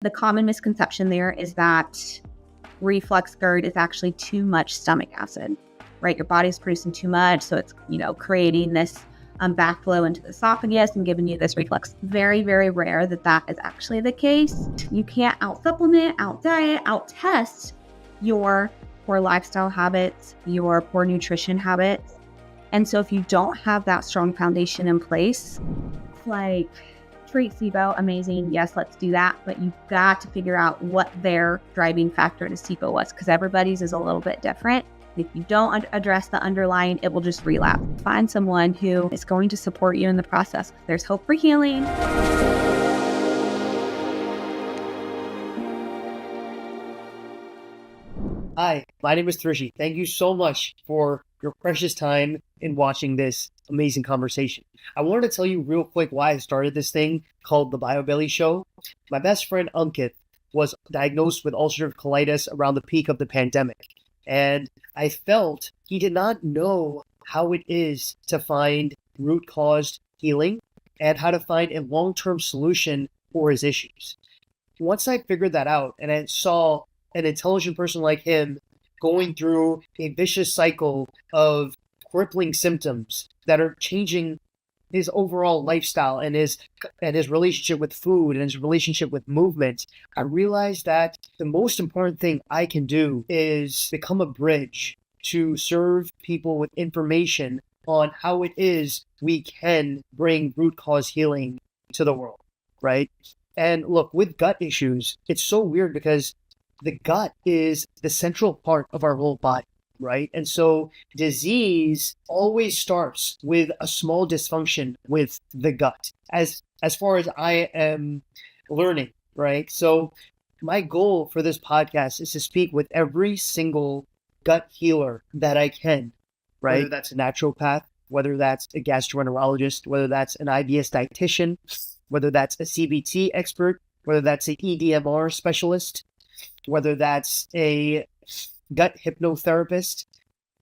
the common misconception there is that reflux GERD is actually too much stomach acid, right? Your body's producing too much, so it's, creating this backflow into the esophagus and giving you this reflux. Very, very rare that is actually the case. You can't out-supplement, out-diet, out-test your poor lifestyle habits, your poor nutrition habits. And so if you don't have that strong foundation in place, like treat SIBO, amazing. Yes, let's do that. But you've got to figure out what their driving factor to SIBO was, because everybody's is a little bit different. If you don't address the underlying, it will just relapse. Find someone who is going to support you in the process. There's hope for healing. Hi, my name is Thrishi. Thank you so much for your precious time in watching this amazing conversation. I wanted to tell you real quick why I started this thing called the BioBelly Show. My best friend Ankit was diagnosed with ulcerative colitis around the peak of the pandemic. And I felt he did not know how it is to find root cause healing and how to find a long-term solution for his issues. Once I figured that out and I saw an intelligent person like him going through a vicious cycle of crippling symptoms that are changing his overall lifestyle and his relationship with food and his relationship with movement, I realized that the most important thing I can do is become a bridge to serve people with information on how it is we can bring root cause healing to the world, right? And look, with gut issues, it's so weird because the gut is the central part of our whole body, right? And so disease always starts with a small dysfunction with the gut, as far as I am learning, right? So my goal for this podcast is to speak with every single gut healer that I can, right? Whether that's a naturopath, whether that's a gastroenterologist, whether that's an IBS dietitian, whether that's a CBT expert, whether that's an EDMR specialist, whether that's a gut hypnotherapist.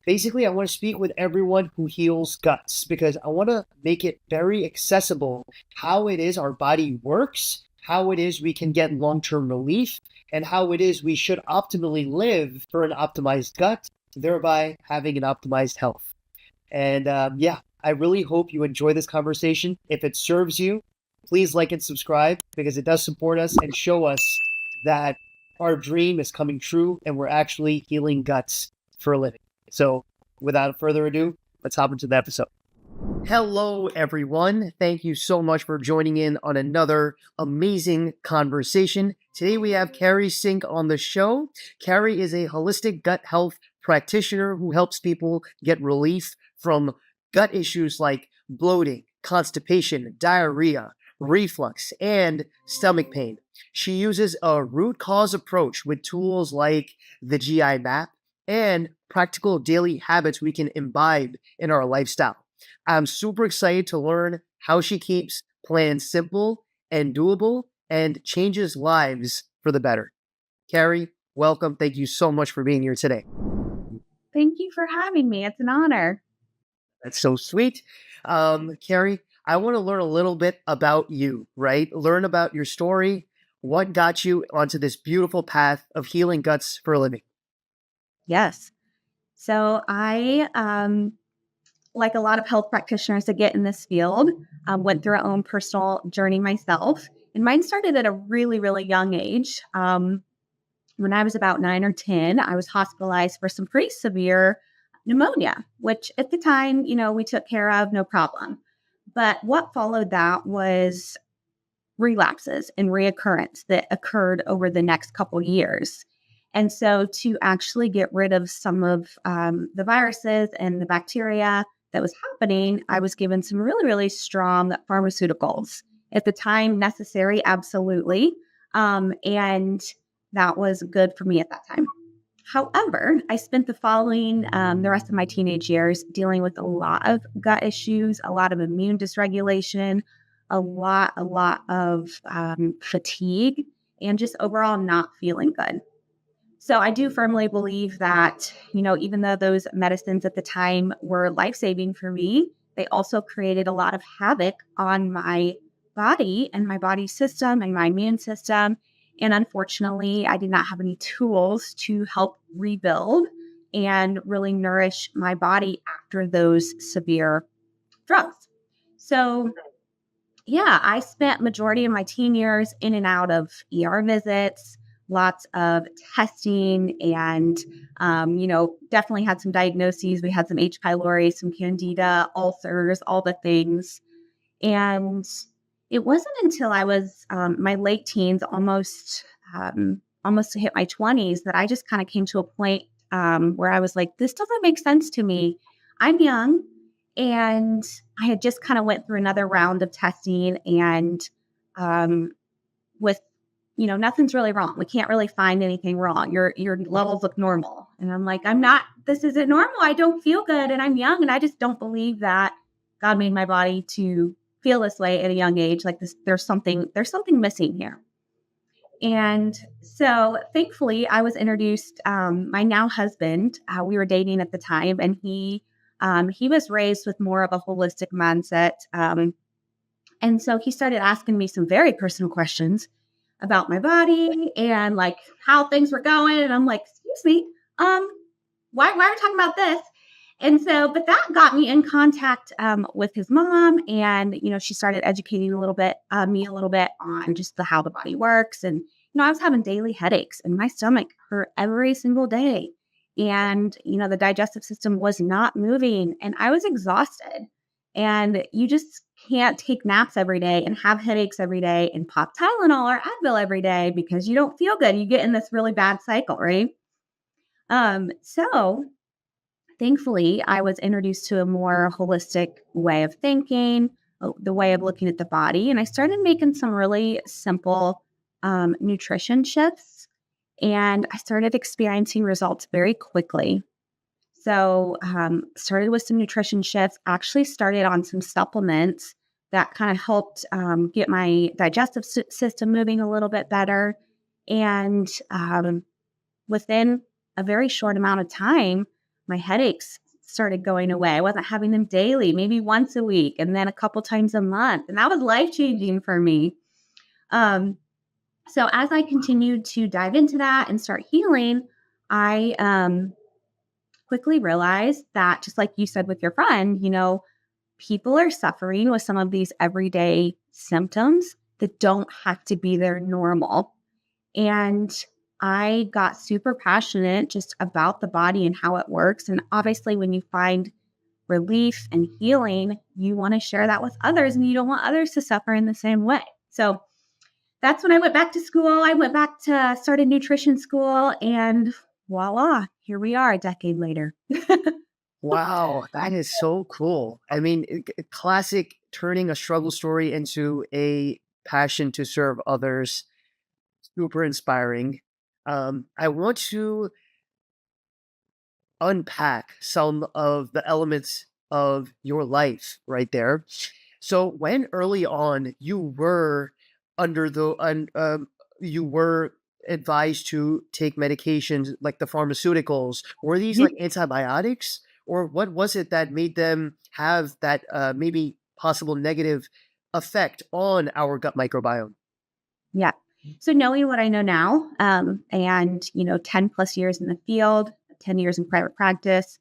Basically, I want to speak with everyone who heals guts because I want to make it very accessible how it is our body works, how it is we can get long-term relief, and how it is we should optimally live for an optimized gut, thereby having an optimized health. And I really hope you enjoy this conversation. If it serves you, please like and subscribe because it does support us and show us that our dream is coming true and we're actually healing guts for a living. So without further ado, let's hop into the episode. Hello, everyone. Thank you so much for joining in on another amazing conversation. Today we have Carrie Sink on the show. Carrie is a holistic gut health practitioner who helps people get relief from gut issues like bloating, constipation, diarrhea, reflux, and stomach pain. She uses a root cause approach with tools like the GI map and practical daily habits we can imbibe in our lifestyle. I'm super excited to learn how she keeps plans simple and doable and changes lives for the better. Carrie, welcome. Thank you so much for being here today. Thank you for having me. It's an honor. That's so sweet. Carrie, I want to learn a little bit about you, right? Learn about your story. What got you onto this beautiful path of healing guts for a living? Yes. So I, like a lot of health practitioners that get in this field, went through our own personal journey myself. And mine started at a really, really young age. When I was about 9 or 10, I was hospitalized for some pretty severe pneumonia, which at the time, we took care of, no problem. But what followed that was relapses and reoccurrence that occurred over the next couple years. And so to actually get rid of some of the viruses and the bacteria that was happening, I was given some really, really strong pharmaceuticals. At the time, necessary, absolutely. And that was good for me at that time. However, I spent the following, the rest of my teenage years dealing with a lot of gut issues, a lot of immune dysregulation, a lot of fatigue, and just overall not feeling good. So I do firmly believe that, even though those medicines at the time were life-saving for me, they also created a lot of havoc on my body and my body system and my immune system. And unfortunately, I did not have any tools to help rebuild and really nourish my body after those severe drugs. So yeah, I spent majority of my teen years in and out of ER visits, lots of testing, and definitely had some diagnoses. We had some H. pylori, some Candida, ulcers, all the things. And it wasn't until I was my late teens, almost to hit my 20s, that I just kind of came to a point where I was like, this doesn't make sense to me. I'm young, and I had just kind of went through another round of testing, and um, with nothing's really wrong. We can't really find anything wrong. Your levels look normal, and I'm like, I'm not. This isn't normal. I don't feel good, and I'm young, and I just don't believe that God made my body to feel this way at a young age. Like this, there's something missing here. And so thankfully I was introduced, my now husband, we were dating at the time, and he was raised with more of a holistic mindset. And so he started asking me some very personal questions about my body and like how things were going. And I'm like, excuse me, why are we talking about this? And so, but that got me in contact with his mom, and she started educating me a little bit on just how the body works. And I was having daily headaches, and my stomach hurt every single day, and the digestive system was not moving, and I was exhausted. And you just can't take naps every day and have headaches every day and pop Tylenol or Advil every day because you don't feel good. You get in this really bad cycle, right? So thankfully, I was introduced to a more holistic way of thinking, the way of looking at the body, and I started making some really simple nutrition shifts, and I started experiencing results very quickly. So, started with some nutrition shifts, actually started on some supplements that kind of helped get my digestive system moving a little bit better. And within a very short amount of time, my headaches started going away. I wasn't having them daily, maybe once a week, and then a couple times a month. And that was life changing for me. So as I continued to dive into that and start healing, I quickly realized that, just like you said with your friend, people are suffering with some of these everyday symptoms that don't have to be their normal. And I got super passionate just about the body and how it works. And obviously, when you find relief and healing, you want to share that with others, and you don't want others to suffer in the same way. So that's when I went back to school. I went back to started nutrition school, and voila, here we are a decade later. Wow, that is so cool. I mean, classic turning a struggle story into a passion to serve others. Super inspiring. I want to unpack some of the elements of your life right there. So, when early on you were under the you were advised to take medications like the pharmaceuticals, were these like antibiotics, or what was it that made them have that maybe possible negative effect on our gut microbiome? Yeah. So knowing what I know now, and 10 plus years in the field, 10 years in private practice.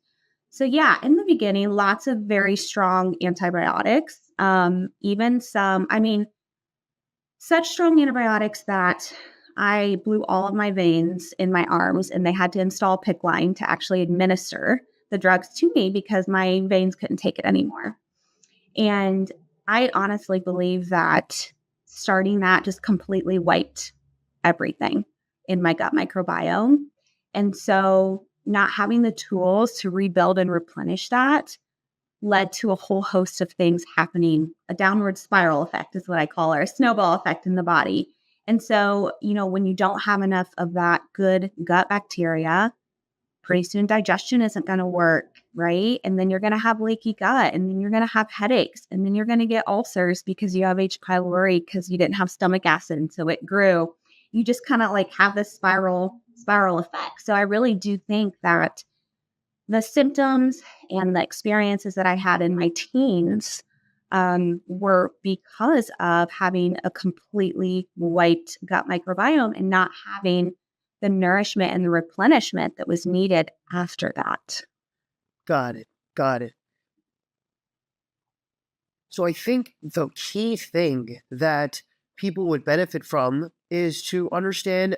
So yeah, in the beginning, lots of very strong antibiotics. Even some, I mean, such strong antibiotics that I blew all of my veins in my arms, and they had to install a PICC line to actually administer the drugs to me because my veins couldn't take it anymore. And I honestly believe that starting that just completely wiped everything in my gut microbiome. And so not having the tools to rebuild and replenish that led to a whole host of things happening. A downward spiral effect is what I call it, or a snowball effect in the body. And so, when you don't have enough of that good gut bacteria, pretty soon digestion isn't going to work, right? And then you're going to have leaky gut, and then you're going to have headaches, and then you're going to get ulcers because you have H. pylori because you didn't have stomach acid, and so it grew. You just kind of like have this spiral effect. So I really do think that the symptoms and the experiences that I had in my teens were because of having a completely wiped gut microbiome and not having the nourishment and the replenishment that was needed after that. Got it. Got it. So I think the key thing that people would benefit from is to understand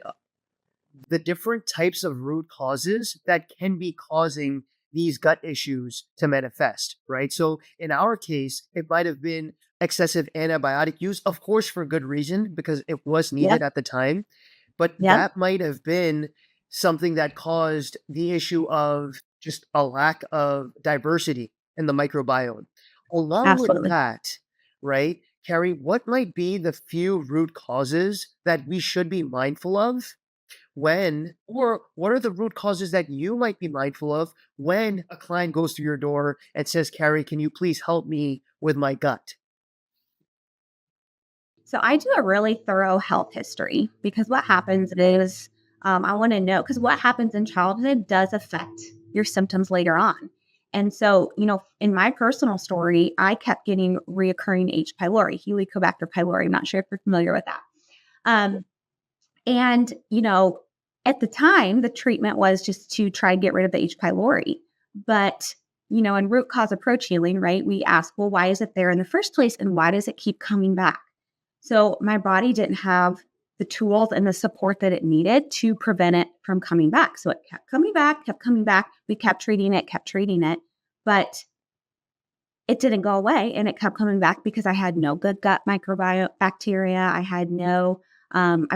the different types of root causes that can be causing these gut issues to manifest, right? So in our case, it might have been excessive antibiotic use, of course, for good reason, because it was needed Yep. at the time. But Yep. that might have been something that caused the issue of just a lack of diversity in the microbiome. Along with Absolutely. that, right, Carrie, what might be the few root causes that we should be mindful of when, or what are the root causes that you might be mindful of when a client goes to your door and says, Carrie, can you please help me with my gut? So I do a really thorough health history because what happens is I want to know because what happens in childhood does affect your symptoms later on. And so, in my personal story, I kept getting reoccurring H. pylori, Helicobacter pylori. I'm not sure if you're familiar with that. Um, and, at the time, the treatment was just to try and get rid of the H. pylori. But, in root cause approach healing, right, we ask, well, why is it there in the first place? And why does it keep coming back? So my body didn't have the tools and the support that it needed to prevent it from coming back. So it kept coming back, kept coming back. We kept treating it, but it didn't go away and it kept coming back because I had no good gut microbiome bacteria. I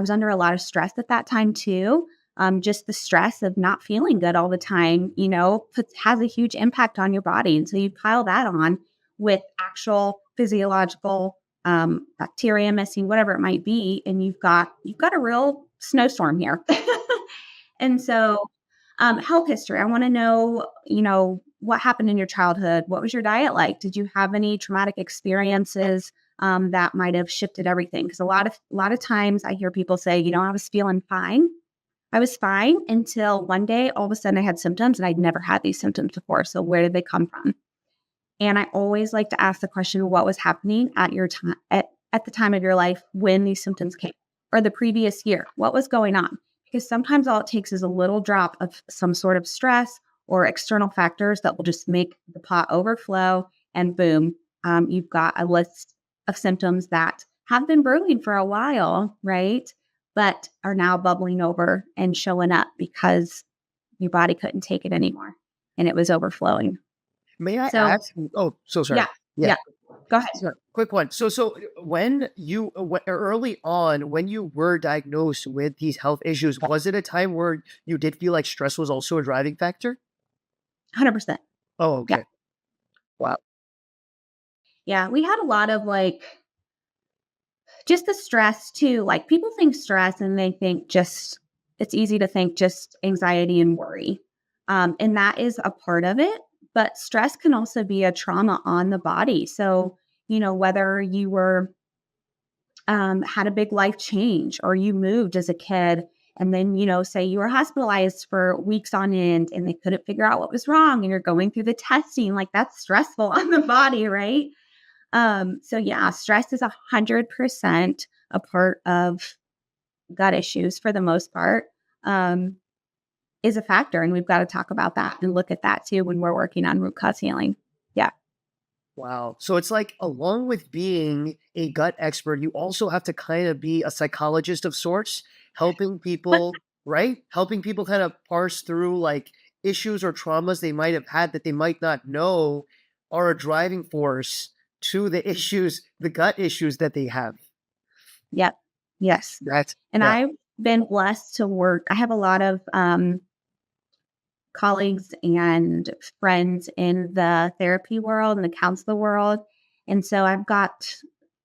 was under a lot of stress at that time too. Just the stress of not feeling good all the time, has a huge impact on your body. And so you pile that on with actual physiological bacteria missing, whatever it might be, and you've got a real snowstorm here. And so, health history. I want to know, what happened in your childhood? What was your diet like? Did you have any traumatic experiences that might have shifted everything? Because a lot of times I hear people say, I was feeling fine. I was fine until one day, all of a sudden, I had symptoms, and I'd never had these symptoms before. So where did they come from? And I always like to ask the question, what was happening at your time at the time of your life when these symptoms came, or the previous year? What was going on? Because sometimes all it takes is a little drop of some sort of stress or external factors that will just make the pot overflow, and boom, you've got a list of symptoms that have been brewing for a while, right? But are now bubbling over and showing up because your body couldn't take it anymore and it was overflowing. May I So, ask? Oh, so sorry. yeah, Yeah. yeah. Go ahead. Sure. Quick one. So when you early on, when you were diagnosed with these health issues, was it a time where you did feel like stress was also a driving factor? 100%. Oh, Yeah. okay. Wow. Yeah. We had a lot of just the stress too. Like people think stress and they think it's easy to think just anxiety and worry. And that is a part of it. But stress can also be a trauma on the body. So, whether you were had a big life change or you moved as a kid and then say you were hospitalized for weeks on end and they couldn't figure out what was wrong and you're going through the testing, like that's stressful on the body, right? So yeah, stress is 100% a part of gut issues for the most part. um, is a factor, and we've got to talk about that and look at that too when we're working on root cause healing. Yeah. Wow. So it's like, along with being a gut expert, you also have to kind of be a psychologist of sorts, helping people, right? Helping people kind of parse through like issues or traumas they might have had that they might not know are a driving force to the issues, the gut issues that they have. Yep. Yes. That's, And yeah. I've been blessed to work. I have a lot of colleagues and friends in the therapy world and the counselor world. And so I've got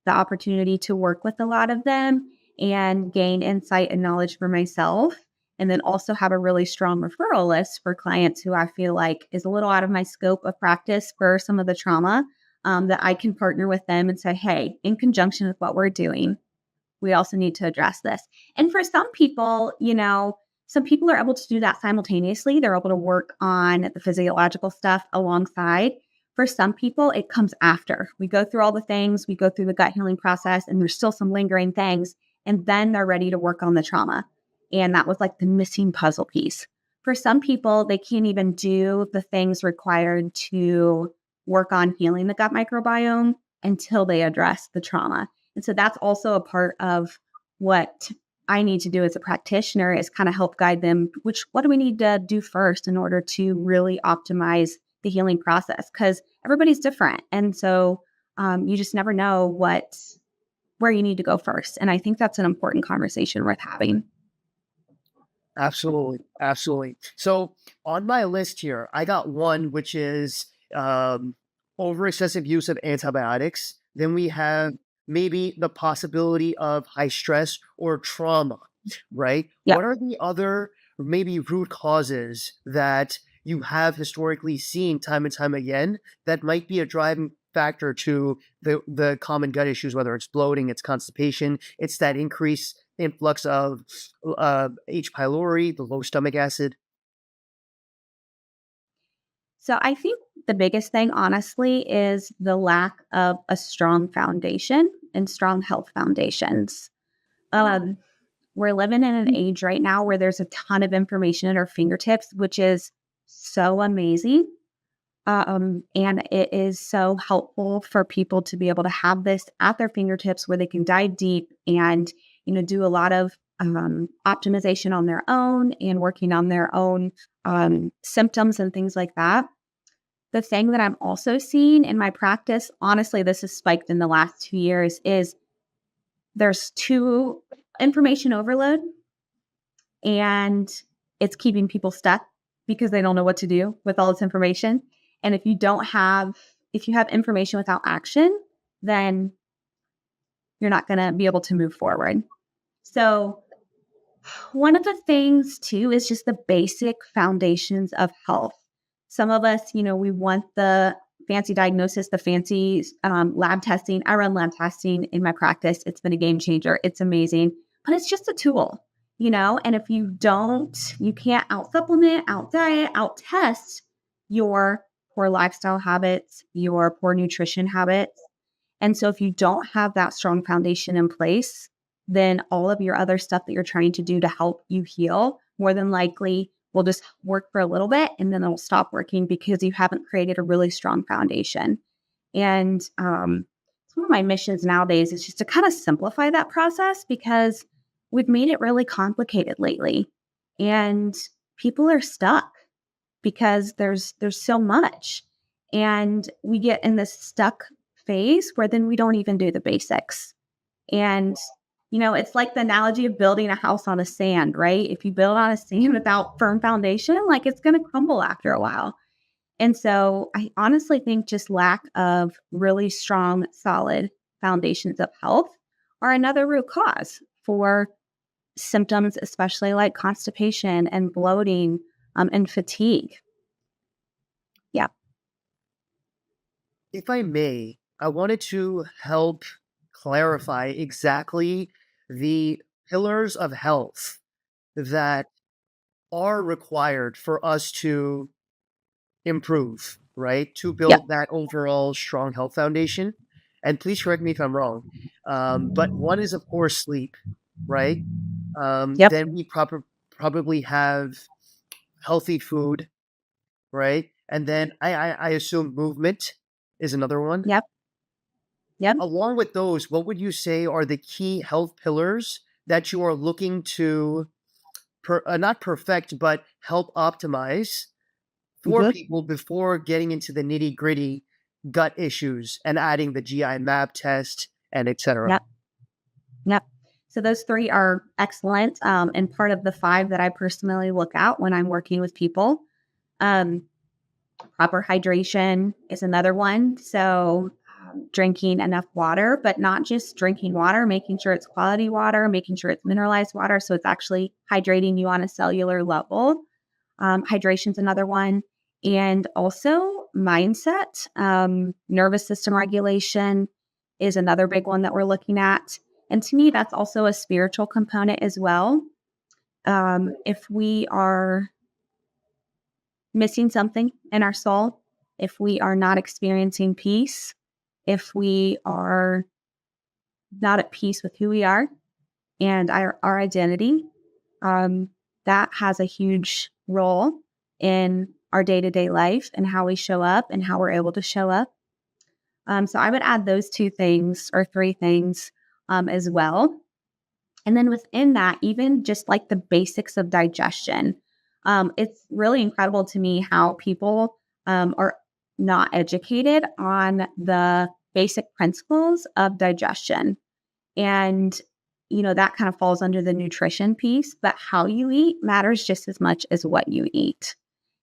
the opportunity to work with a lot of them and gain insight and knowledge for myself. And then also have a really strong referral list for clients who I feel like is a little out of my scope of practice for some of the trauma, that I can partner with them and say, hey, in conjunction with what we're doing, we also need to address this. And for some people are able to do that simultaneously. They're able to work on the physiological stuff alongside. For some people, it comes after. We go through all the things, we go through the gut healing process, and there's still some lingering things. And then they're ready to work on the trauma. And that was like the missing puzzle piece. For some people, they can't even do the things required to work on healing the gut microbiome until they address the trauma. And so that's also a part of what I need to do as a practitioner is kind of help guide them, what do we need to do first in order to really optimize the healing process? Because everybody's different. And so you just never know where you need to go first. And I think that's an important conversation worth having. Absolutely. Absolutely. So on my list here, I got one, which is over excessive use of antibiotics. Then we have maybe the possibility of high stress or trauma, right? Yeah. What are the other maybe root causes that you have historically seen time and time again that might be a driving factor to the common gut issues, whether it's bloating, it's constipation, it's that increased influx of H. pylori, the low stomach acid? So I think the biggest thing, honestly, is the lack of a strong foundation and strong health foundations. Um, we're living in an age right now where there's a ton of information at our fingertips, which is so amazing. And it is so helpful for people to be able to have this at their fingertips where they can dive deep and, do a lot of optimization on their own and working on their own symptoms and things like that. The thing that I'm also seeing in my practice, honestly, this has spiked in the last 2 years, is there's too information overload and it's keeping people stuck because they don't know what to do with all this information. And if you have information without action, then you're not going to be able to move forward. So one of the things too is just the basic foundations of health. Some of us, we want the fancy diagnosis, the fancy lab testing. I run lab testing in my practice. It's been a game changer. It's amazing, but it's just a tool, and if you can't out supplement, out diet, out test your poor lifestyle habits, your poor nutrition habits. And so if you don't have that strong foundation in place, then all of your other stuff that you're trying to do to help you heal more than likely will just work for a little bit and then it'll stop working because you haven't created a really strong foundation. And it's one of my missions nowadays is just to kind of simplify that process because we've made it really complicated lately. And people are stuck because there's so much. And we get in this stuck phase where then we don't even do the basics. And, it's like the analogy of building a house on a sand, right? If you build on a sand without firm foundation, like it's going to crumble after a while. And so I honestly think just lack of really strong, solid foundations of health are another root cause for symptoms, especially like constipation and bloating and fatigue. Yeah. If I may, I wanted to help clarify exactly the pillars of health that are required for us to improve, right? To Yep. build that overall strong health foundation. And please correct me if I'm wrong. But one is, of course, sleep, right? Yep. Then we probably have healthy food, right? And then I assume movement is another one. Yep. Yep. Along with those, what would you say are the key health pillars that you are looking to not perfect, but help optimize for Good. people before getting into the nitty gritty gut issues and adding the GI map test and etc.? Yep. Yep. So those three are excellent and part of the five that I personally look at when I'm working with people. Um, Proper hydration is another one. So drinking enough water, but not just drinking water, making sure it's quality water, making sure it's mineralized water. So it's actually hydrating you on a cellular level. Hydration is another one. And also mindset, nervous system regulation is another big one that we're looking at. And to me, that's also a spiritual component as well. If we are missing something in our soul, if we are not experiencing peace, if we are not at peace with who we are and our identity, um, that has a huge role in our day-to-day life and how we show up and how we're able to show up. So I would add those two things or three things as well. And then within that, even just like the basics of digestion, it's really incredible to me how people are not educated on the basic principles of digestion. And, that kind of falls under the nutrition piece, but how you eat matters just as much as what you eat.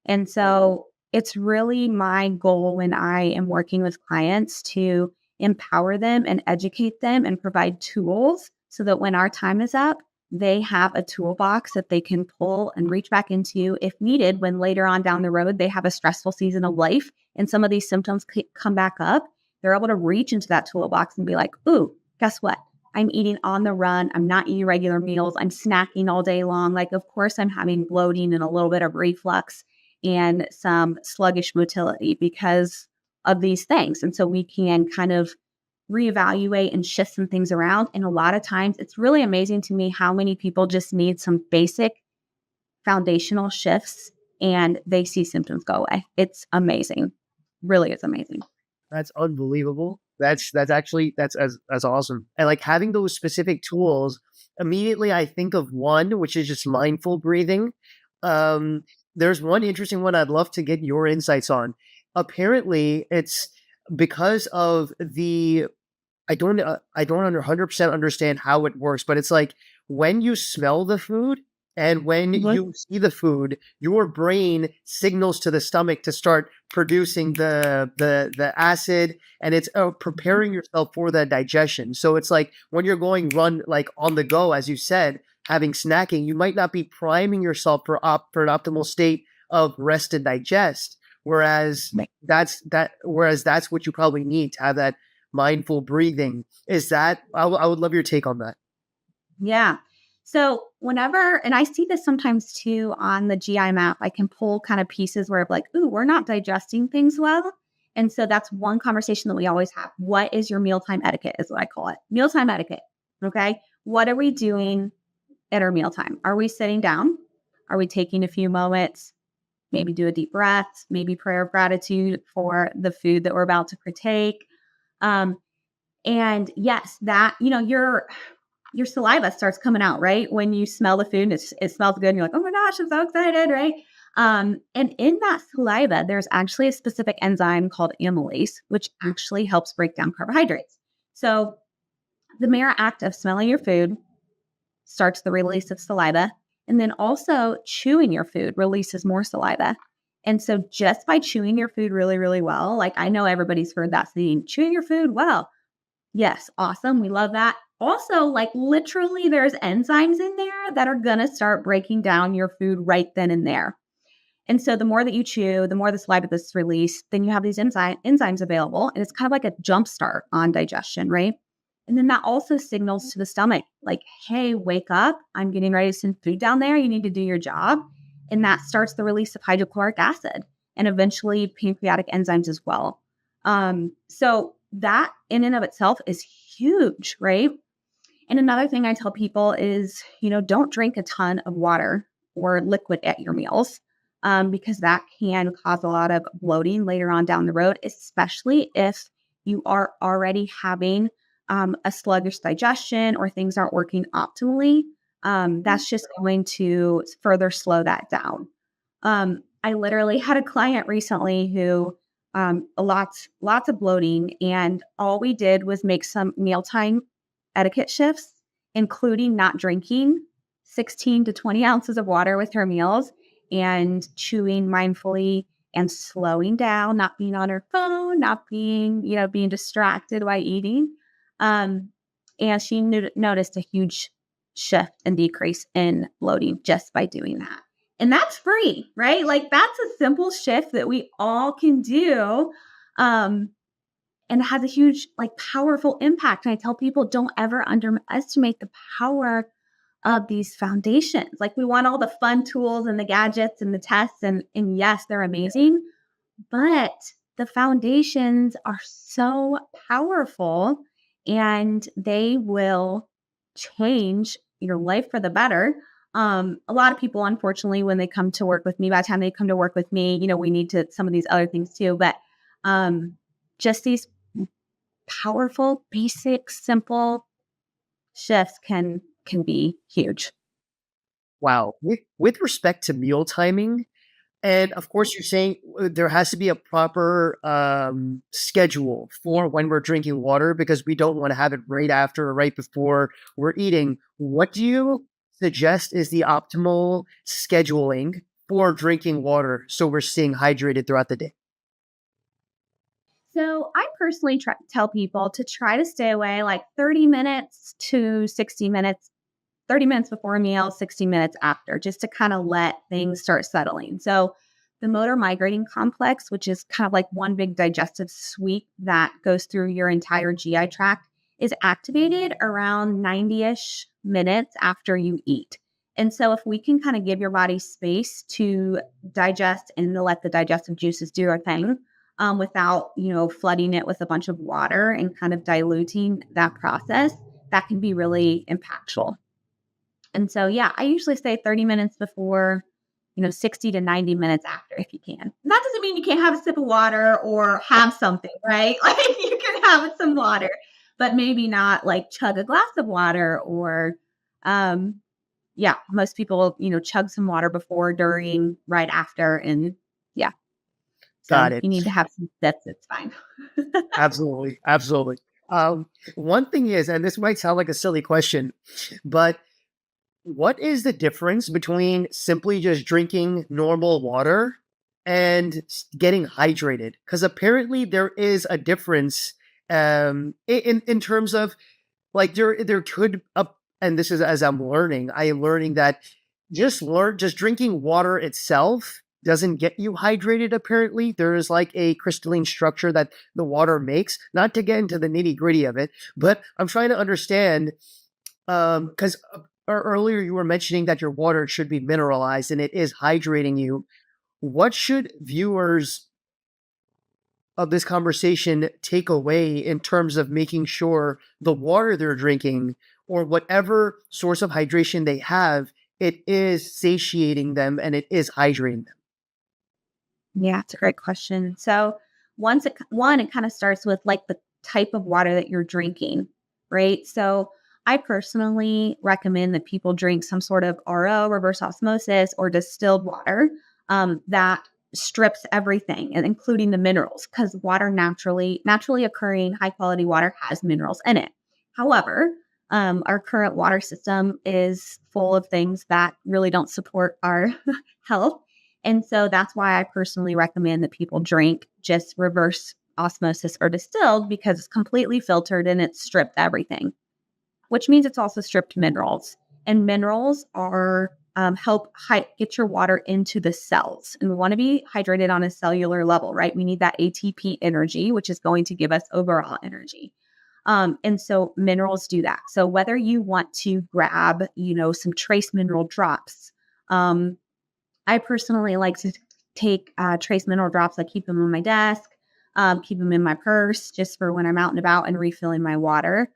And so it's really my goal when I am working with clients to empower them and educate them and provide tools so that when our time is up, they have a toolbox that they can pull and reach back into if needed when later on down the road they have a stressful season of life and some of these symptoms come back up. They're able to reach into that toolbox and be like, ooh, guess what? I'm eating on the run. I'm not eating regular meals. I'm snacking all day long. Like, of course, I'm having bloating and a little bit of reflux and some sluggish motility because of these things. And so we can kind of reevaluate and shift some things around. And a lot of times it's really amazing to me how many people just need some basic foundational shifts and they see symptoms go away. It's amazing. Really, it's amazing. That's unbelievable. That's awesome. And like having those specific tools, immediately I think of one, which is just mindful breathing. There's one interesting one I'd love to get your insights on. Apparently, it's because of the I don't 100% understand how it works, but it's like when you smell the food and when What? you see the food, your brain signals to the stomach to start producing the acid, and it's preparing yourself for that digestion. So it's like when you're going run like on the go, as you said, having snacking, you might not be priming yourself for an optimal state of rest and digest. Whereas that's what you probably need to have that mindful breathing. Is that I would love your take on that. Yeah. So whenever, and I see this sometimes too on the GI map, I can pull kind of pieces where I'm like, ooh, we're not digesting things well. And so that's one conversation that we always have. What is your mealtime etiquette is what I call it. Mealtime etiquette. Okay. What are we doing at our mealtime? Are we sitting down? Are we taking a few moments? Maybe do a deep breath, maybe prayer of gratitude for the food that we're about to partake. Um, and yes, that, your saliva starts coming out, right? When you smell the food and it smells good and you're like, oh my gosh, I'm so excited, right? And in that saliva, there's actually a specific enzyme called amylase, which actually helps break down carbohydrates. So the mere act of smelling your food starts the release of saliva. And then also chewing your food releases more saliva. And so just by chewing your food really, really well, like I know everybody's heard that saying, chewing your food well. Yes, awesome. We love that. Also, like literally, there's enzymes in there that are going to start breaking down your food right then and there. And so the more that you chew, the more the saliva that's released, then you have these enzymes available. And it's kind of like a jump start on digestion, right? And then that also signals to the stomach, like, hey, wake up. I'm getting ready to send food down there. You need to do your job. And that starts the release of hydrochloric acid and eventually pancreatic enzymes as well. So that in and of itself is huge, right? And another thing I tell people is, don't drink a ton of water or liquid at your meals because that can cause a lot of bloating later on down the road, especially if you are already having a sluggish digestion or things aren't working optimally. That's just going to further slow that down. I literally had a client recently who lots of bloating, and all we did was make some mealtime etiquette shifts, including not drinking 16 to 20 ounces of water with her meals and chewing mindfully and slowing down, not being on her phone, not being distracted while eating. And she noticed a huge shift and decrease in bloating just by doing that. And that's free, right? Like that's a simple shift that we all can do. And it has a huge, like powerful impact. And I tell people don't ever underestimate the power of these foundations. Like we want all the fun tools and the gadgets and the tests and yes, they're amazing, but the foundations are so powerful and they will change your life for the better. A lot of people, unfortunately, when they come to work with me, by the time they come to work with me, we need to some of these other things too. But just these powerful, basic, simple shifts can be huge. Wow. With respect to meal timing, and of course, you're saying there has to be a proper schedule for when we're drinking water because we don't want to have it right after or right before we're eating. What do you suggest is the optimal scheduling for drinking water so we're staying hydrated throughout the day? So I personally tell people to try to stay away like 30 minutes to 60 minutes, 30 minutes before a meal, 60 minutes after, just to kind of let things start settling. So the motor migrating complex, which is kind of like one big digestive sweep that goes through your entire GI tract, is activated around 90-ish minutes after you eat. And so if we can kind of give your body space to digest and to let the digestive juices do their thing, without, flooding it with a bunch of water and kind of diluting that process, that can be really impactful. And so, yeah, I usually say 30 minutes before, 60 to 90 minutes after if you can. That doesn't mean you can't have a sip of water or have something, right? Like you can have some water, but maybe not like chug a glass of water or, yeah, most people, chug some water before, during, right after. And yeah, so Got if it. you need to have some sips, it's fine. Absolutely. Absolutely. One thing is, and this might sound like a silly question, but what is the difference between simply just drinking normal water and getting hydrated? Because apparently there is a difference in terms of like there could and this is as I am learning that just drinking water itself doesn't get you hydrated. Apparently there is like a crystalline structure that the water makes. Not to get into the nitty gritty of it, but I'm trying to understand because earlier you were mentioning that your water should be mineralized and it is hydrating you. What should viewers of this conversation take away in terms of making sure the water they're drinking or whatever source of hydration they have, it is satiating them and it is hydrating them? Yeah, it's a great question. So it kind of starts with like the type of water that you're drinking, right? So I personally recommend that people drink some sort of RO, reverse osmosis, or distilled water that strips everything, and including the minerals, because water naturally occurring high quality water has minerals in it. However, our current water system is full of things that really don't support our health, and so that's why I personally recommend that people drink just reverse osmosis or distilled, because it's completely filtered and it's stripped everything, which means it's also stripped minerals. And minerals are help get your water into the cells. And we want to be hydrated on a cellular level, right? We need that ATP energy, which is going to give us overall energy. And so minerals do that. So whether you want to grab, some trace mineral drops, I personally like to take trace mineral drops. I keep them on my desk, keep them in my purse just for when I'm out and about and refilling my water.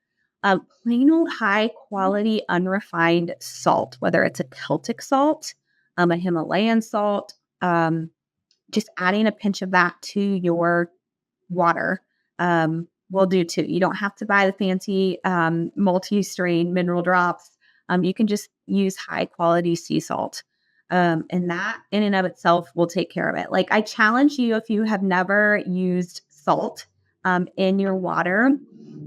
Plain old high quality unrefined salt, whether it's a Celtic salt, a Himalayan salt, just adding a pinch of that to your water will do too. You don't have to buy the fancy multi-strain mineral drops. You can just use high quality sea salt. And that in and of itself will take care of it. Like I challenge you, if you have never used salt in your water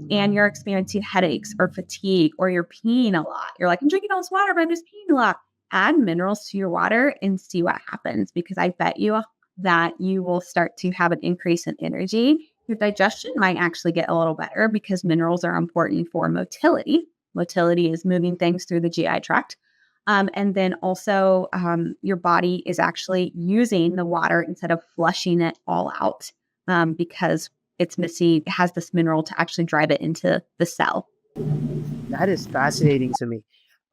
and you're experiencing headaches or fatigue or you're peeing a lot, you're like, I'm drinking all this water, but I'm just peeing a lot. Add minerals to your water and see what happens, because I bet you that you will start to have an increase in energy. Your digestion might actually get a little better because minerals are important for motility. Motility is moving things through the GI tract. And then also, your body is actually using the water instead of flushing it all out, because it has this mineral to actually drive it into the cell. That is fascinating to me.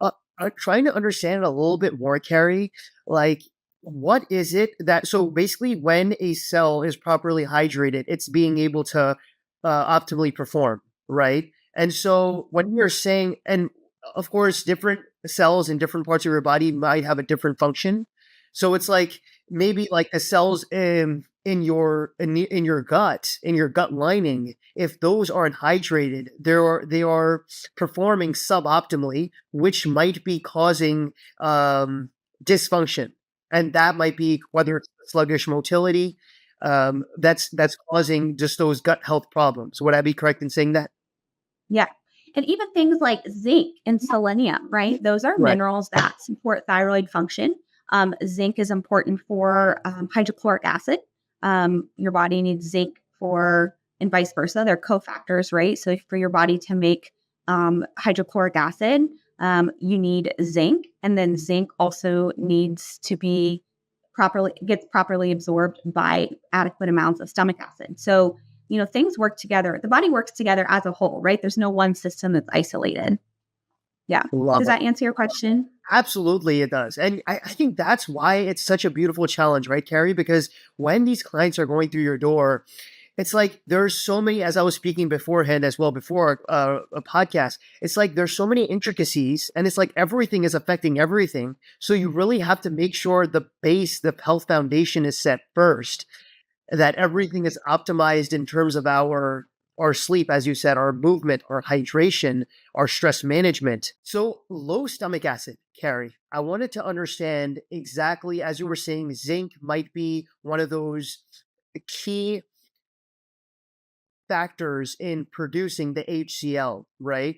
I'm trying to understand it a little bit more, Carrie. Like, what is it that, so basically when a cell is properly hydrated, it's being able to optimally perform, right? And so when you're saying, and of course, different cells in different parts of your body might have a different function. So it's like maybe like the cells in your gut, in your gut lining, if those aren't hydrated, they are performing suboptimally, which might be causing dysfunction, and that might be whether it's sluggish motility, that's causing just those gut health problems. Would I be correct in saying that? Yeah. And even things like zinc and selenium, right? Those are Right. minerals that support thyroid function. Zinc is important for hydrochloric acid. Your body needs zinc for, and vice versa. They're cofactors, right? So for your body to make hydrochloric acid, you need zinc. And then zinc also needs to be gets properly absorbed by adequate amounts of stomach acid. So things work together. The body works together as a whole, right? There's no one system that's isolated. Yeah. Love Does it. that answer your question? Absolutely, it does. And I think that's why it's such a beautiful challenge, right, Carrie? Because when these clients are going through your door, it's like there's so many, as I was speaking beforehand as well, before a podcast, it's like there's so many intricacies, and it's like everything is affecting everything. So you really have to make sure the base, the health foundation is set first, that everything is optimized in terms of our sleep, as you said, our movement, our hydration, our stress management. So low stomach acid, Carrie, I wanted to understand exactly, as you were saying, zinc might be one of those key factors in producing the HCl, right?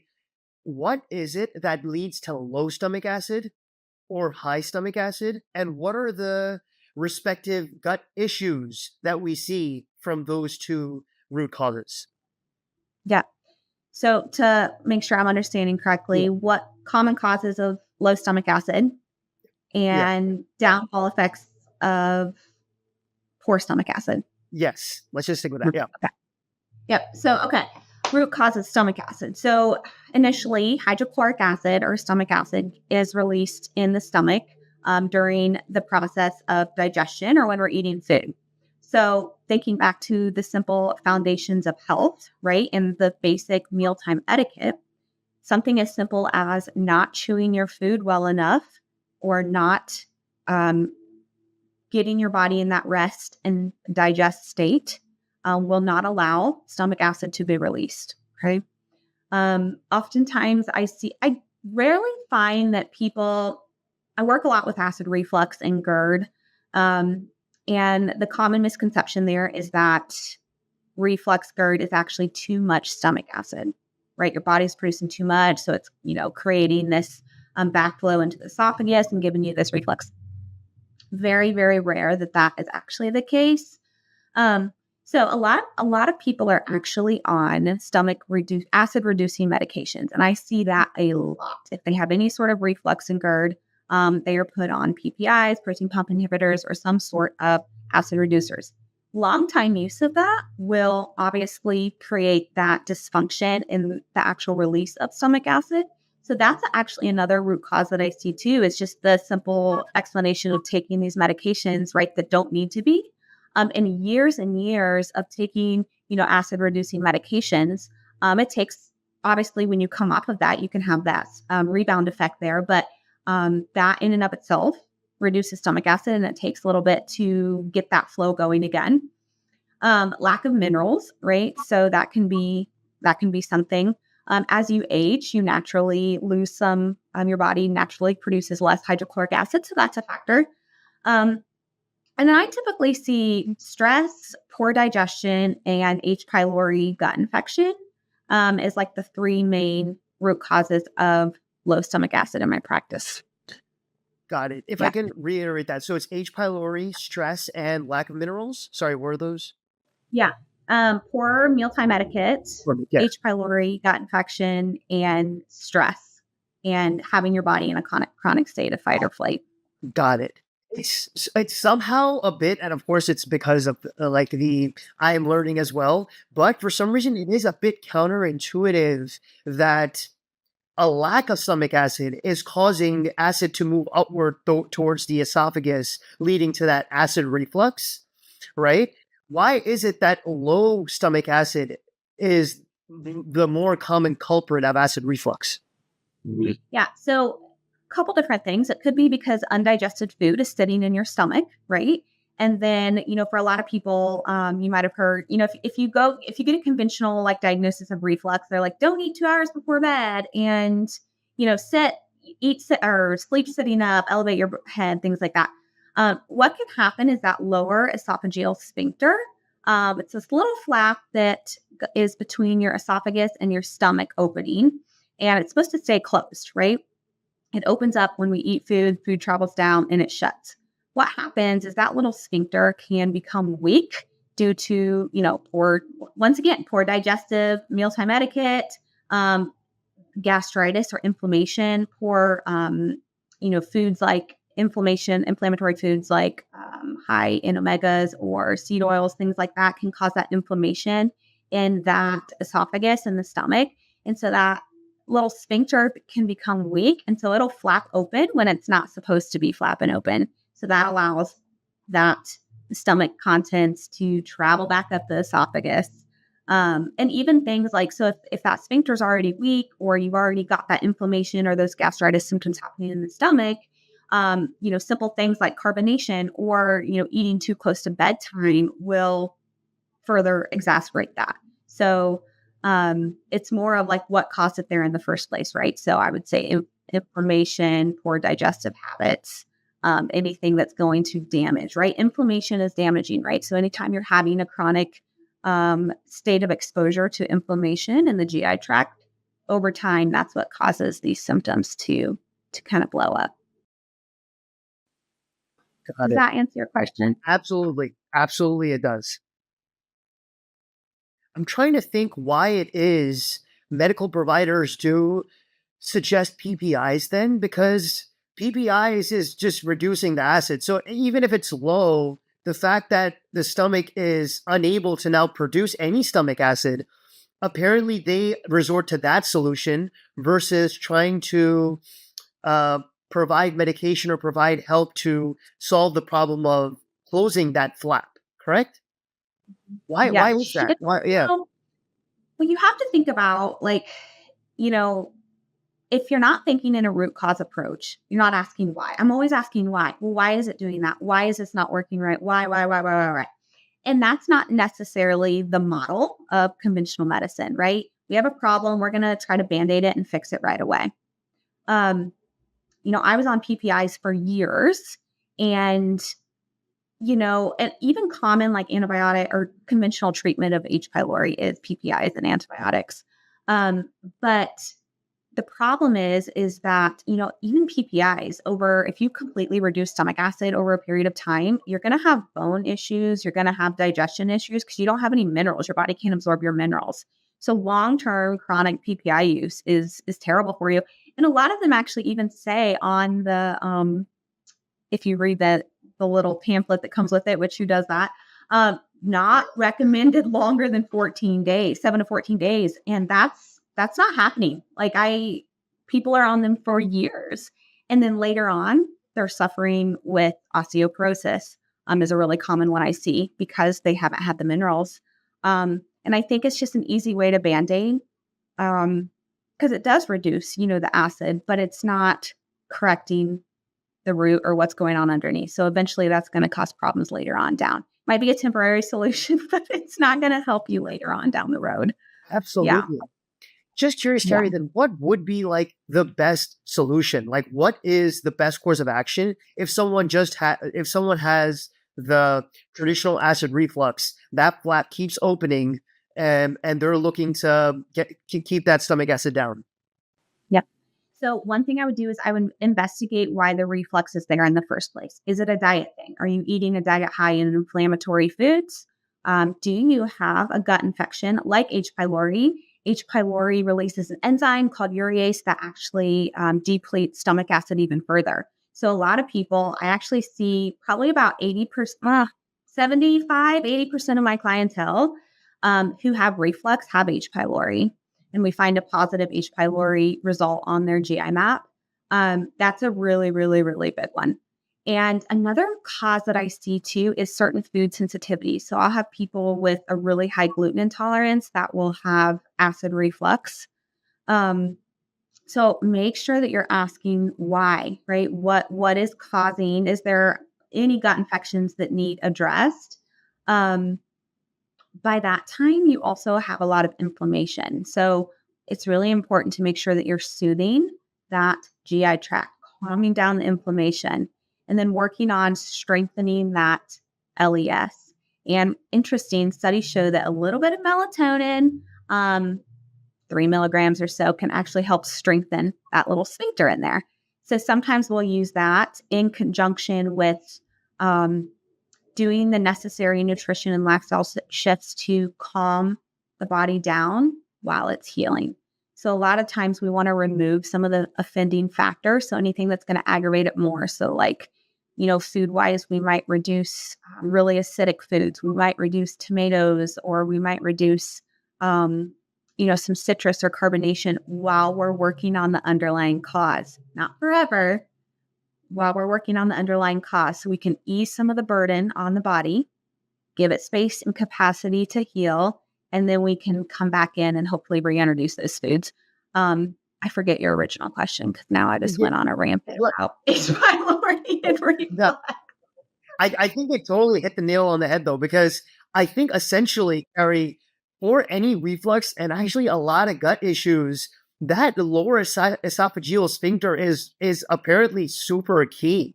What is it that leads to low stomach acid or high stomach acid? And what are the respective gut issues that we see from those two root causes? Yeah. So to make sure I'm understanding Yeah. correctly, what common causes of low stomach acid Yeah. and downfall effects of poor stomach acid? Yes. Let's just stick with that. Yeah. Okay. Yep. So, okay. Root causes stomach acid. So, initially, hydrochloric acid or stomach acid is released in the stomach during the process of digestion or when we're eating food. So, thinking back to the simple foundations of health, right, and the basic mealtime etiquette, something as simple as not chewing your food well enough or not um, getting your body in that rest and digest state will not allow stomach acid to be released. Okay. Oftentimes I rarely find that I work a lot with acid reflux and GERD. Um, and the common misconception there is that reflux GERD is actually too much stomach acid, right? Your body's producing too much. So it's, creating this backflow into the esophagus and giving you this reflux. Very, very rare that that is actually the case. Um, so a lot of people are actually on stomach reduce acid reducing medications, and I see that a lot. If they have any sort of reflux and GERD, they are put on PPIs, protein pump inhibitors, or some sort of acid reducers. Long time use of that will obviously create that dysfunction in the actual release of stomach acid. So that's actually another root cause that I see too. Is just the simple explanation of taking these medications, right, that don't need to be and years of taking, acid reducing medications. It takes, obviously, when you come off of that, you can have that rebound effect there, but that in and of itself reduces stomach acid, and it takes a little bit to get that flow going again. Lack of minerals, right? So that can be something. As you age, you naturally lose some. Your body naturally produces less hydrochloric acid, so that's a factor. Um, and then I typically see stress, poor digestion, and H. pylori gut infection is like the three main root causes of low stomach acid in my practice. Got it. If I Yeah. can reiterate that. So it's H. pylori, stress, and lack of minerals. Sorry, were those? Yeah. Poor mealtime etiquette, Yeah. H. pylori, gut infection, and stress, and having your body in a chronic state of fight or flight. Got it. It's somehow a bit, and of course it's because of like the I am learning as well. But for some reason, it is a bit counterintuitive that a lack of stomach acid is causing acid to move upward towards the esophagus, leading to that acid reflux, right? Why is it that low stomach acid is the more common culprit of acid reflux? Yeah. So a couple different things. It could be because undigested food is sitting in your stomach, right? And then, for a lot of people, you might have heard, if you get a conventional like diagnosis of reflux, they're like, don't eat 2 hours before bed and, sit or sleep sitting up, elevate your head, things like that. What can happen is that lower esophageal sphincter. It's this little flap that is between your esophagus and your stomach opening, and it's supposed to stay closed, right? It opens up when we eat food, food travels down, and it shuts. What happens is that little sphincter can become weak due to, poor digestive, mealtime etiquette, um, gastritis or inflammation, poor, foods like inflammatory foods like high in omegas or seed oils, things like that can cause that inflammation in that esophagus and the stomach. And so that little sphincter can become weak. And so it'll flap open when it's not supposed to be flapping open. So that allows that stomach contents to travel back up the esophagus. And even things like, so if that sphincter is already weak or you've already got that inflammation or those gastritis symptoms happening in the stomach, simple things like carbonation or, eating too close to bedtime will further exacerbate that. So it's more of like what caused it there in the first place, right? So I would say inflammation, poor digestive habits, anything that's going to damage, right? Inflammation is damaging, right? So anytime you're having a chronic state of exposure to inflammation in the GI tract, over time, that's what causes these symptoms to kind of blow up. Does that answer your question? Absolutely. Absolutely, it does. I'm trying to think why it is medical providers do suggest PPIs then, because PPIs is just reducing the acid. So even if it's low, the fact that the stomach is unable to now produce any stomach acid, apparently they resort to that solution versus trying to provide medication or provide help to solve the problem of closing that flap. Correct? Why? Yeah. Why is that? Why? Yeah. Well, you have to think about like, you know, if you're not thinking in a root cause approach, you're not asking why. I'm always asking why. Well, why is it doing that? Why is this not working right? Why? And that's not necessarily the model of conventional medicine, right? We have a problem. We're going to try to band-aid it and fix it right away. I was on PPIs for years and, and even common like antibiotic or conventional treatment of H. pylori is PPIs and antibiotics. But the problem is that, even PPIs if you completely reduce stomach acid over a period of time, you're going to have bone issues. You're going to have digestion issues because you don't have any minerals. Your body can't absorb your minerals. So long-term chronic PPI use is terrible for you. And a lot of them actually even say on the, if you read the little pamphlet that comes with it, which who does that, not recommended longer than 14 days, 7 to 14 days. And that's not happening. Like people are on them for years. And then later on, they're suffering with osteoporosis, is a really common one I see because they haven't had the minerals. And I think it's just an easy way to Band-Aid, because it does reduce, the acid, but it's not correcting the root or what's going on underneath. So eventually that's going to cause problems later on down. Might be a temporary solution, but it's not going to help you later on down the road. Absolutely. Yeah. Just curious, Terry, then what would be like the best solution? Like what is the best course of action if someone if someone has the traditional acid reflux, that flap keeps opening and they're looking to keep that stomach acid down? Yep. So one thing I would do is I would investigate why the reflux is there in the first place. Is it a diet thing? Are you eating a diet high in inflammatory foods? Do you have a gut infection like H. pylori? H. pylori releases an enzyme called urease that actually depletes stomach acid even further. So a lot of people, I actually see probably about 80%, 75, 80% of my clientele who have reflux have H. pylori. and we find a positive H. pylori result on their GI map, that's a really, really, really big one. And another cause that I see too is certain food sensitivity. So I'll have people with a really high gluten intolerance that will have acid reflux. Um, so make sure that you're asking why, right? What is causing? Is there any gut infections that need addressed? Um, by that time, you also have a lot of inflammation. So it's really important to make sure that you're soothing that GI tract, calming down the inflammation, and then working on strengthening that LES. And interesting studies show that a little bit of melatonin, 3 milligrams or so, can actually help strengthen that little sphincter in there. So sometimes we'll use that in conjunction with doing the necessary nutrition and lifestyle shifts to calm the body down while it's healing. So a lot of times we want to remove some of the offending factors. So anything that's going to aggravate it more. So like, food wise, we might reduce really acidic foods. We might reduce tomatoes, or we might reduce, some citrus or carbonation while we're working on the underlying cause. Not forever, while we're working on the underlying cause, so we can ease some of the burden on the body, give it space and capacity to heal, and then we can come back in and hopefully reintroduce those foods. I forget your original question because now I just went on a rampant about H. pylori and reflux. I think it totally hit the nail on the head though, because I think essentially, Carrie, for any reflux and actually a lot of gut issues, that lower esophageal sphincter is apparently super key,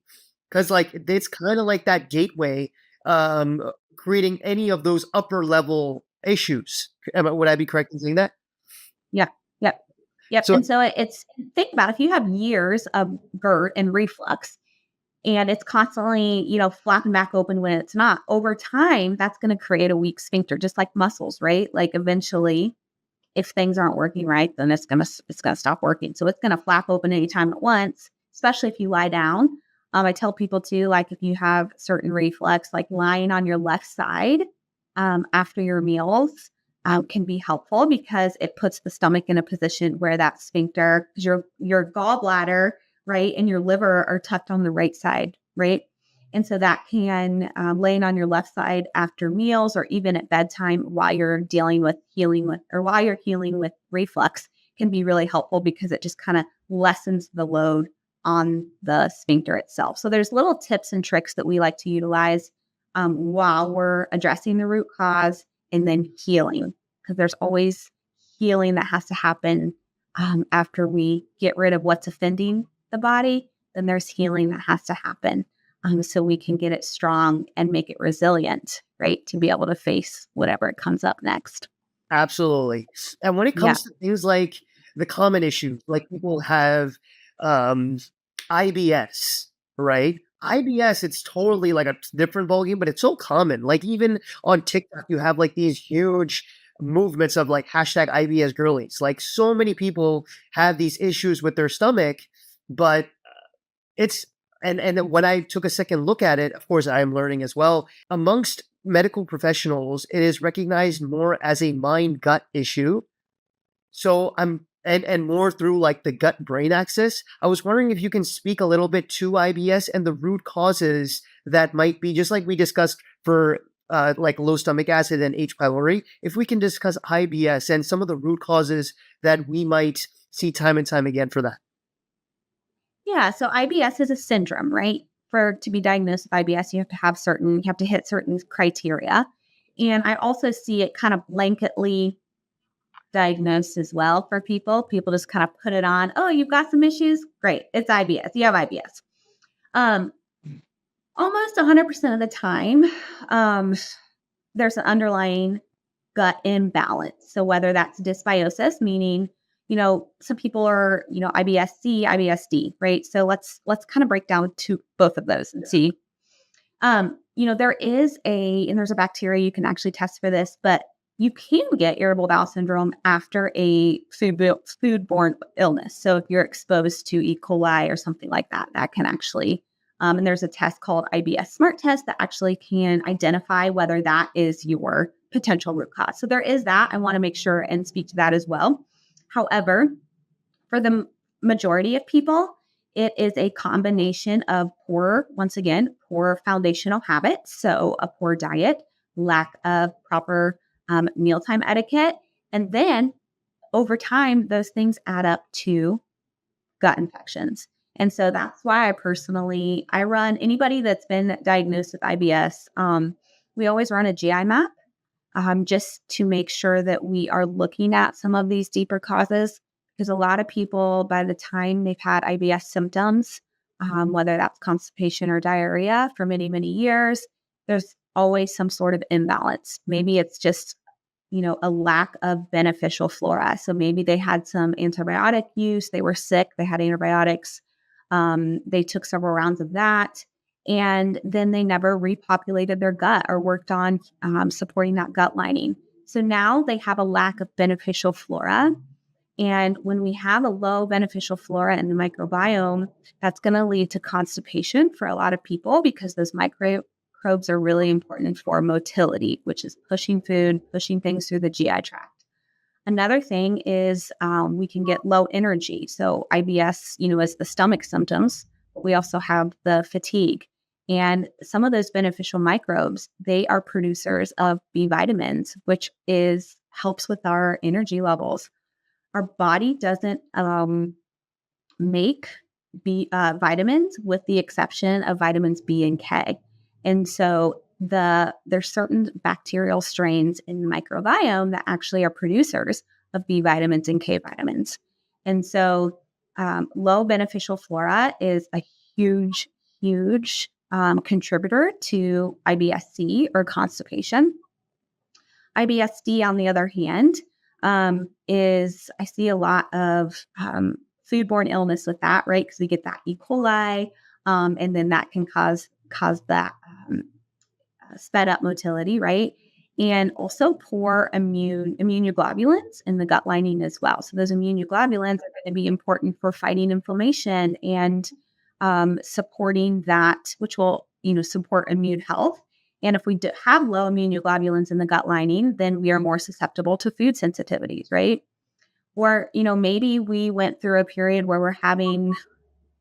because like it's kind of like that gateway, creating any of those upper level issues. Would I be correct in saying that? Yeah. Yep. Yep. So And so it's, think about if you have years of GERD and reflux, and it's constantly, flapping back open when it's not. Over time, that's going to create a weak sphincter, just like muscles, right? Like eventually, if things aren't working right, then it's gonna stop working. So it's gonna flap open anytime at once, especially if you lie down. I tell people too, like if you have certain reflux, like lying on your left side after your meals can be helpful because it puts the stomach in a position where that sphincter, because your gallbladder, right, and your liver are tucked on the right side, right? And so that can, laying on your left side after meals or even at bedtime while you're while you're healing with reflux, can be really helpful because it just kind of lessens the load on the sphincter itself. So there's little tips and tricks that we like to utilize while we're addressing the root cause and then healing, because there's always healing that has to happen after we get rid of what's offending the body. Then there's healing that has to happen. So we can get it strong and make it resilient, right? To be able to face whatever it comes up next. absolutely. And when it Yeah. comes to things like the common issues, like people have um, IBS, right? IBS, it's totally like a different ballgame, but it's so common. Like even on TikTok, you have like these huge movements of like hashtag IBS girlies. Like so many people have these issues with their stomach, but it's and then when I took a second look at it, of course, I am learning as well. Amongst medical professionals, it is recognized more as a mind gut issue. So I'm and more through like the gut brain axis. I was wondering if you can speak a little bit to IBS and the root causes that might be, just like we discussed for like low stomach acid and H. pylori. If we can discuss IBS and some of the root causes that we might see time and time again for that. Yeah. So IBS is a syndrome, right? To be diagnosed with IBS, you have to hit certain criteria. And I also see it kind of blanketly diagnosed as well for people. People just kind of put it on. Oh, you've got some issues. Great. It's IBS. You have IBS. Um, Almost 100% of the time, there's an underlying gut imbalance. So whether that's dysbiosis, meaning, some people are, IBS-C, IBS-D, right? So let's kind of break down to both of those and see. There's a bacteria you can actually test for this, but you can get irritable bowel syndrome after a foodborne illness. So if you're exposed to E. coli or something like that, that can actually, and there's a test called IBS Smart Test that actually can identify whether that is your potential root cause. So there is that. I want to make sure and speak to that as well. However, for the majority of people, it is a combination of poor foundational habits. So, a poor diet, lack of proper mealtime etiquette. And then over time, those things add up to gut infections. And so that's why I run anybody that's been diagnosed with IBS. We always run a GI map just to make sure that we are looking at some of these deeper causes. Because a lot of people, by the time they've had IBS symptoms, whether that's constipation or diarrhea for many, many years, there's always some sort of imbalance. Maybe it's just a lack of beneficial flora. So maybe they had some antibiotic use, they were sick, they had antibiotics, they took several rounds of that, and then they never repopulated their gut or worked on supporting that gut lining. So now they have a lack of beneficial flora. And when we have a low beneficial flora in the microbiome, that's going to lead to constipation for a lot of people because those microbes are really important for motility, which is pushing food, pushing things through the GI tract. Another thing is we can get low energy. So IBS, is the stomach symptoms, but we also have the fatigue. And some of those beneficial microbes, they are producers of B vitamins, which helps with our energy levels. Our body doesn't make vitamins with the exception of vitamins B and K. And so there's certain bacterial strains in the microbiome that actually are producers of B vitamins and K vitamins. And so low beneficial flora is a huge, huge contributor to IBS-C or constipation. IBS-D, on the other hand, is I see a lot of foodborne illness with that, right? Because we get that E. coli, and then that can cause that sped up motility, right? And also poor immunoglobulins in the gut lining as well. So those immunoglobulins are going to be important for fighting inflammation and supporting that, which will support immune health. And if we have low immunoglobulins in the gut lining, then we are more susceptible to food sensitivities, right? Or, maybe we went through a period where we're having,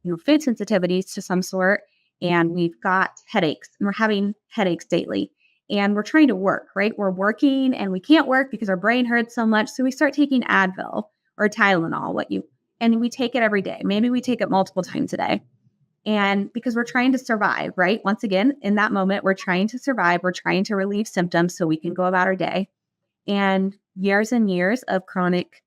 food sensitivities to some sort, and we've got headaches, and we're having headaches daily, and we're trying to work, right? We're working and we can't work because our brain hurts so much. So we start taking Advil or Tylenol, and we take it every day. Maybe we take it multiple times a day. And because we're trying to survive, right? Once again, in that moment, we're trying to survive. We're trying to relieve symptoms so we can go about our day. And years of chronic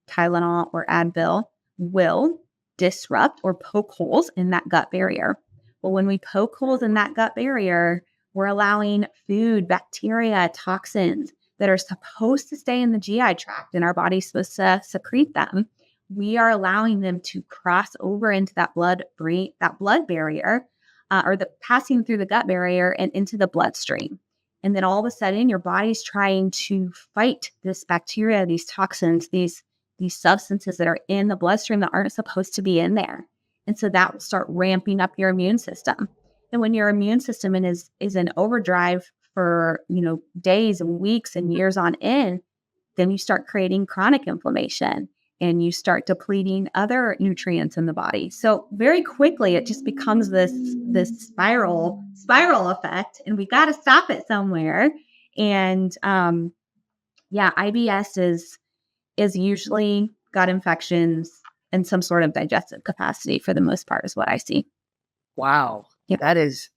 Tylenol or Advil will disrupt or poke holes in that gut barrier. Well, when we poke holes in that gut barrier, we're allowing food, bacteria, toxins that are supposed to stay in the GI tract and our body's supposed to secrete them. We are allowing them to cross over into that blood barrier, or the passing through the gut barrier and into the bloodstream. And then all of a sudden, your body's trying to fight this bacteria, these toxins, these substances that are in the bloodstream that aren't supposed to be in there. And so that will start ramping up your immune system. And when your immune system is in overdrive for days and weeks and years on end, then you start creating chronic inflammation and you start depleting other nutrients in the body. So very quickly, it just becomes this spiral effect, and we got to stop it somewhere. And IBS is usually gut infections and some sort of digestive capacity for the most part is what I see. Wow. Yep. That's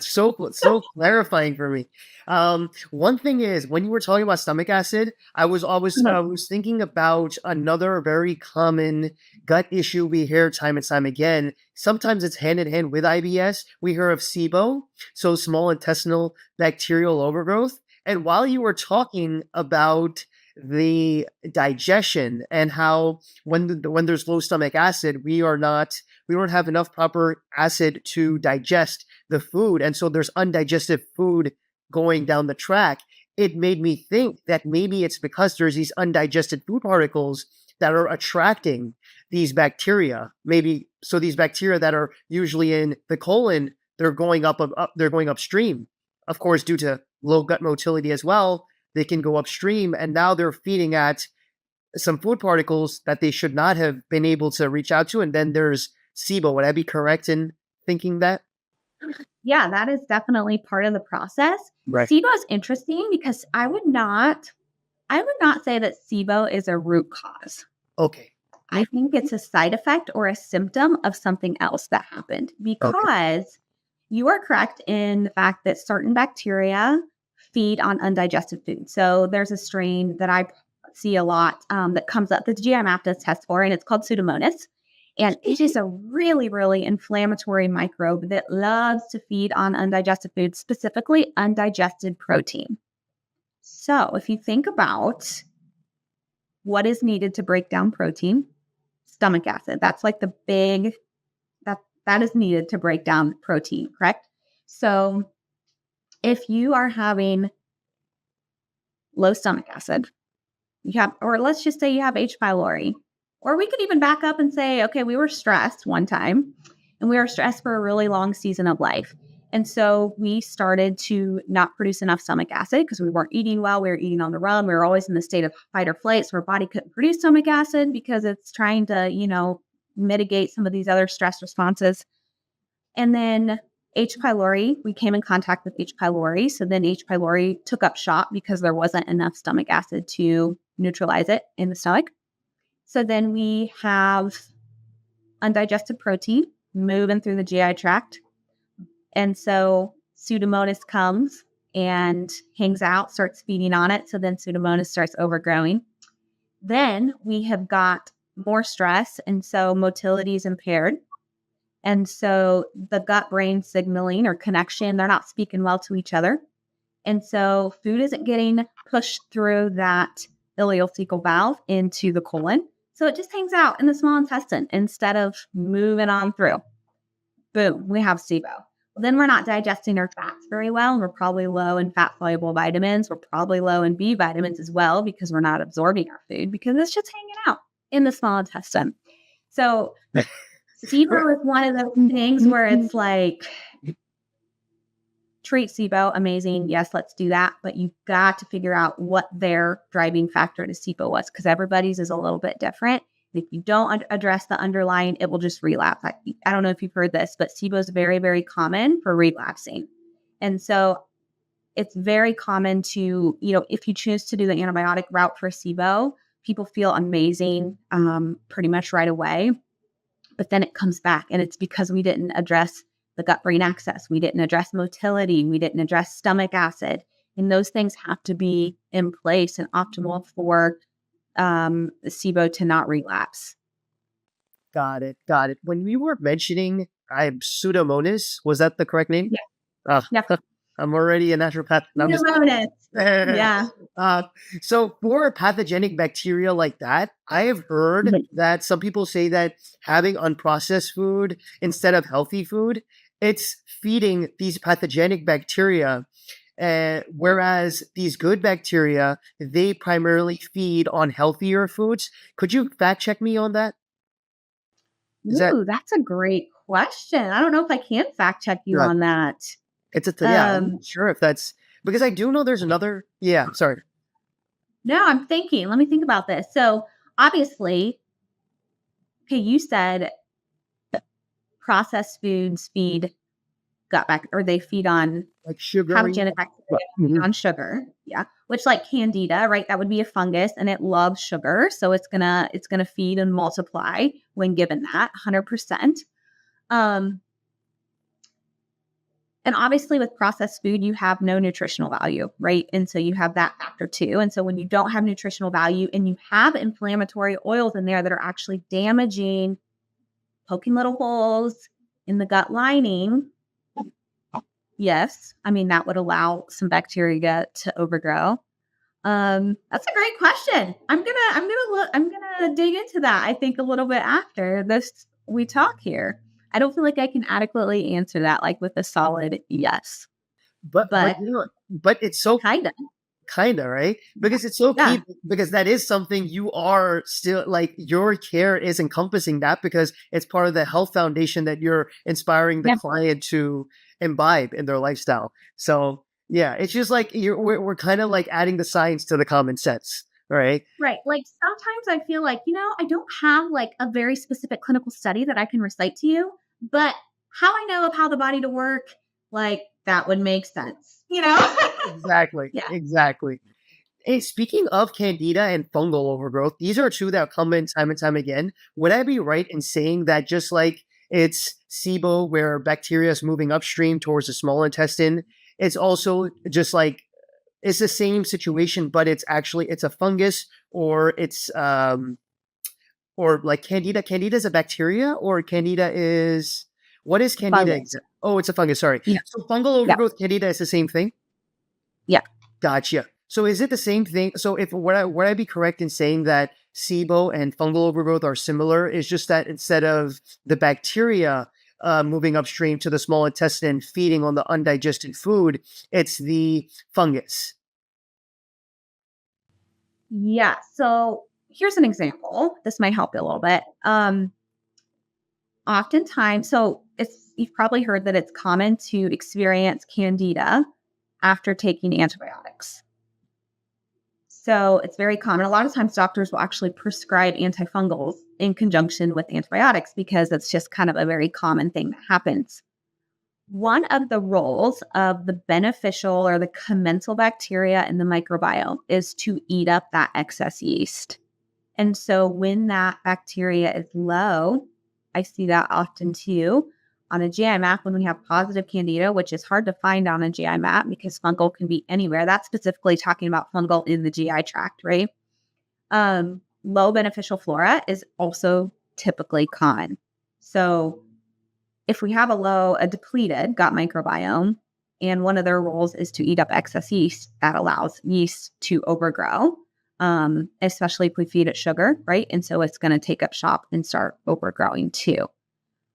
so clarifying for me. One thing is, when you were talking about stomach acid, I was thinking about another very common gut issue we hear time and time again. Sometimes it's hand in hand with IBS. We hear of SIBO, so small intestinal bacterial overgrowth. And while you were talking about the digestion and how when there's low stomach acid, we don't have enough proper acid to digest the food. And so there's undigested food going down the track. It made me think that maybe it's because there's these undigested food particles that are attracting these bacteria. Maybe so these bacteria that are usually in the colon, they're going they're going upstream. Of course, due to low gut motility as well, they can go upstream, and now they're feeding at some food particles that they should not have been able to reach out to. And then there's SIBO. Would I be correct in thinking that? Yeah, that is definitely part of the process. Right. SIBO is interesting because I would not say that SIBO is a root cause. Okay. I think it's a side effect or a symptom of something else that happened, Okay. because you are correct in the fact that certain bacteria feed on undigested food. So there's a strain that I see a lot that comes up that the GI map does test for, and it's called Pseudomonas. And it is a really, really inflammatory microbe that loves to feed on undigested food, specifically undigested protein. So if you think about what is needed to break down protein, stomach acid. That's like the big that is needed to break down protein, correct? So if you are having low stomach acid, you have, or let's just say you have H. pylori, or we could even back up and say, okay, we were stressed one time and we were stressed for a really long season of life. And so we started to not produce enough stomach acid because we weren't eating well. We were eating on the run. We were always in the state of fight or flight. So our body couldn't produce stomach acid because it's trying to, mitigate some of these other stress responses. And then H. pylori, we came in contact with H. pylori. So then H. pylori took up shop because there wasn't enough stomach acid to neutralize it in the stomach. So then we have undigested protein moving through the GI tract. And so Pseudomonas comes and hangs out, starts feeding on it. So then Pseudomonas starts overgrowing. Then we have got more stress. And so motility is impaired. And so the gut-brain signaling or connection, they're not speaking well to each other. And so food isn't getting pushed through that ileocecal valve into the colon. So it just hangs out in the small intestine instead of moving on through. Boom, we have SIBO. Then we're not digesting our fats very well, and we're probably low in fat-soluble vitamins. We're probably low in B vitamins as well because we're not absorbing our food because it's just hanging out in the small intestine. So SIBO is one of those things where it's like, treat SIBO, amazing. Yes, let's do that. But you've got to figure out what their driving factor to SIBO was, because everybody's is a little bit different. If you don't address the underlying, it will just relapse. I don't know if you've heard this, but SIBO is very, very common for relapsing. And so it's very common to, if you choose to do the antibiotic route for SIBO, people feel amazing pretty much right away. But then it comes back, and it's because we didn't address the gut-brain axis. We didn't address motility. We didn't address stomach acid. And those things have to be in place and optimal for SIBO to not relapse. Got it. Got it. When we were mentioning Pseudomonas, was that the correct name? Yeah. I'm already a naturopath. Pseudomonas. Yeah. So for a pathogenic bacteria like that, I have heard that some people say that having unprocessed food instead of healthy food, it's feeding these pathogenic bacteria. Whereas these good bacteria, they primarily feed on healthier foods. Could you fact check me on that? That's a great question. I don't know if I can fact check you on that. I'm not sure if that's because I do know there's another. Yeah, sorry. No, I'm thinking. Let me think about this. So obviously, okay, you said processed foods feed gut back, or they feed on like sugar, pathogenic bacteria on sugar. Yeah, which like Candida, right? That would be a fungus, and it loves sugar, so it's gonna feed and multiply when given that 100%. And obviously with processed food, you have no nutritional value, right? And so you have that factor too. And so when you don't have nutritional value and you have inflammatory oils in there that are actually damaging, poking little holes in the gut lining, yes, I mean, that would allow some bacteria to overgrow. That's a great question. I'm gonna dig into that, I think, a little bit after this we talk here. I don't feel like I can adequately answer that like with a solid yes. But it's so kinda right, because it's so key, because that is something you are still like, your care is encompassing that because it's part of the health foundation that you're inspiring the client to imbibe in their lifestyle. So yeah, it's just like we're kind of like adding the science to the common sense. right? Right. Like sometimes I feel like, I don't have like a very specific clinical study that I can recite to you, but how I know of how the body to work, like that would make sense? Exactly, Yeah. exactly. Hey, speaking of candida and fungal overgrowth, these are two that come in time and time again. Would I be right in saying that just like it's SIBO, where bacteria is moving upstream towards the small intestine, it's also just like it's the same situation, but it's a fungus, or it's or like candida. Candida is a bacteria, or candida is what is candida? Fungus. Oh, it's a fungus. Sorry. Yeah. So fungal Yeah. overgrowth, candida is the same thing. Yeah. Gotcha. So is it the same thing? So if would I be correct in saying that SIBO and fungal overgrowth are similar? It's just that instead of the bacteria moving upstream to the small intestine, feeding on the undigested food, it's the fungus. Yeah. So here's an example. This might help you a little bit. Oftentimes, so you've probably heard that it's common to experience candida after taking antibiotics. So it's very common. A lot of times doctors will actually prescribe antifungals in conjunction with antibiotics because it's just kind of a very common thing that happens. One of the roles of the beneficial or the commensal bacteria in the microbiome is to eat up that excess yeast. And so when that bacteria is low, I see that often too on a GI map when we have positive candida, which is hard to find on a GI map because fungal can be anywhere. That's specifically talking about fungal in the GI tract, right? Low beneficial flora is also typically common. So if we have a depleted gut microbiome, and one of their roles is to eat up excess yeast, that allows yeast to overgrow, especially if we feed it sugar, right? And so it's going to take up shop and start overgrowing too.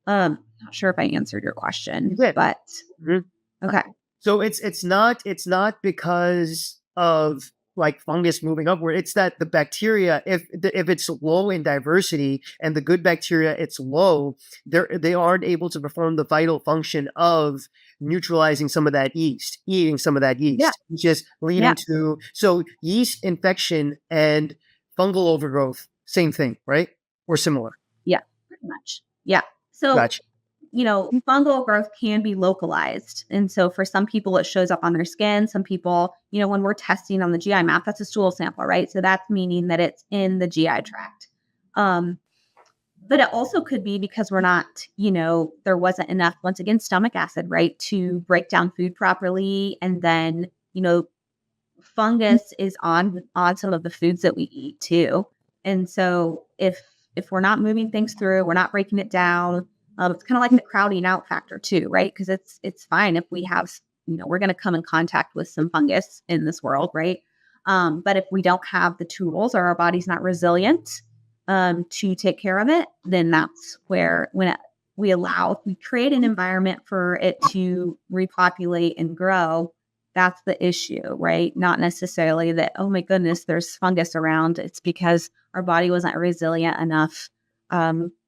Not sure if I answered your You question, did. but Mhm. okay. So it's not because of like fungus moving upward. It's that the bacteria, if it's low in diversity and the good bacteria it's low, they aren't able to perform the vital function of neutralizing some of that yeast, eating some of that Yeah. yeast, which is Yeah. leading to yeast infection and fungal overgrowth. Same thing, right? Or similar. Yeah. Pretty much. Yeah. So Gotcha. fungal growth can be localized. And so for some people, it shows up on their skin. Some people, when we're testing on the GI map, that's a stool sample, right? So that's meaning that it's in the GI tract. Um, but it also could be because we're not, there wasn't enough, once again, stomach acid, right, to break down food properly. And then, fungus is on some of the foods that we eat too. And so if we're not moving things through, we're not breaking it down. It's kind of like the crowding out factor too, right? Because it's fine if we have, we're going to come in contact with some fungus in this world, right? But if we don't have the tools or our body's not resilient to take care of it, then that's where we create an environment for it to repopulate and grow. That's the issue, right? Not necessarily that, oh my goodness, there's fungus around. It's because our body wasn't resilient enough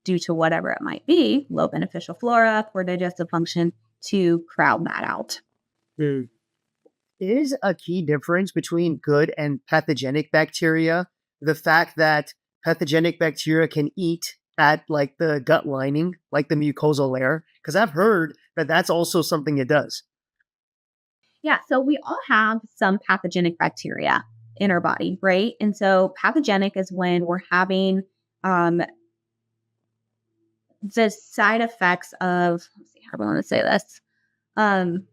due to whatever it might be, low beneficial flora, poor digestive function, to crowd that out. Hmm. Is a key difference between good and pathogenic bacteria the fact that pathogenic bacteria can eat at like the gut lining, like the mucosal layer? Because I've heard that that's also something it does. Yeah, so we all have some pathogenic bacteria in our body, right? And so pathogenic is when we're having um, the side effects of, let's see, how do I want to say this? Um,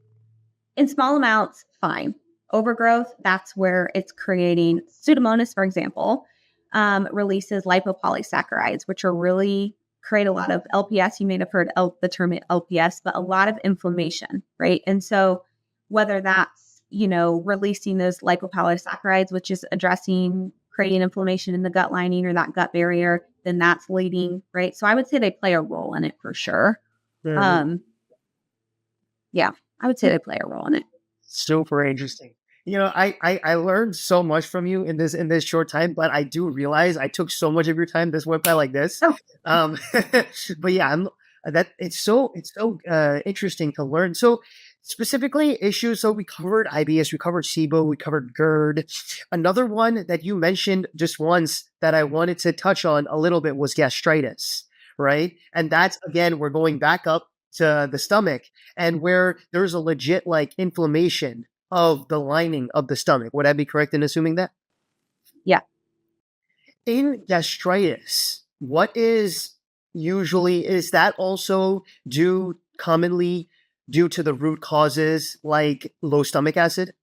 in small amounts, fine. Overgrowth, that's where it's creating Pseudomonas, for example, releases lipopolysaccharides, which are really create a lot of LPS. You may have heard the term LPS, but a lot of inflammation, right? And so whether that's, releasing those lipopolysaccharides, which is addressing creating inflammation in the gut lining or that gut barrier, then that's leading, right? So I would say they play a role in it for sure. Mhm. Um, yeah, I would say they play a role in it. Super interesting. I learned so much from you in this short time, but I do realize I took so much of your time. This went by like this. Oh, Um, but yeah, I'm that it's so interesting to learn. So specifically issues. So we covered IBS, we covered SIBO, we covered GERD. Another one that you mentioned just once that I wanted to touch on a little bit was gastritis, right? And that's, again, we're going back up to the stomach and where there's a legit like inflammation of the lining of the stomach. Would I be correct in assuming that? Yeah. In gastritis, what is usually, is that also commonly due to the root causes like low stomach acid?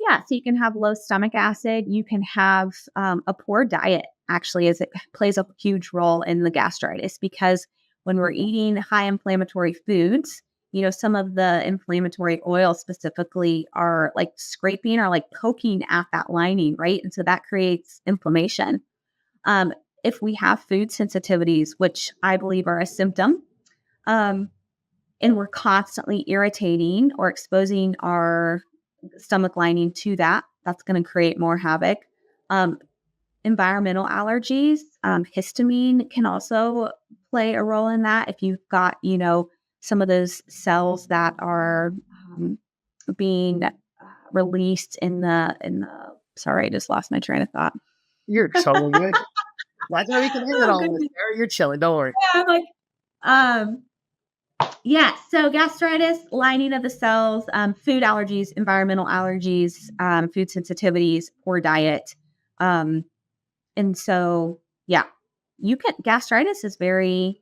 Yeah, so you can have low stomach acid. You can have a poor diet, actually, as it plays a huge role in the gastritis because when we're eating high inflammatory foods, some of the inflammatory oils specifically are like scraping or like poking at that lining, right? And so that creates inflammation. Um, if we have food sensitivities, which I believe are a symptom, um, and we're constantly irritating or exposing our stomach lining to that, that's going to create more havoc. Um, Environmental allergies, histamine can also play a role in that. If you've got, some of those cells that are being released sorry, I just lost my train of thought. You're so good. That's how we can hit it Oh, all. goodness. You're chilling. Don't worry. Yeah, I'm like, um, yeah, so gastritis, lining of the cells, food allergies, environmental allergies, food sensitivities, poor diet. And so, yeah, gastritis is very,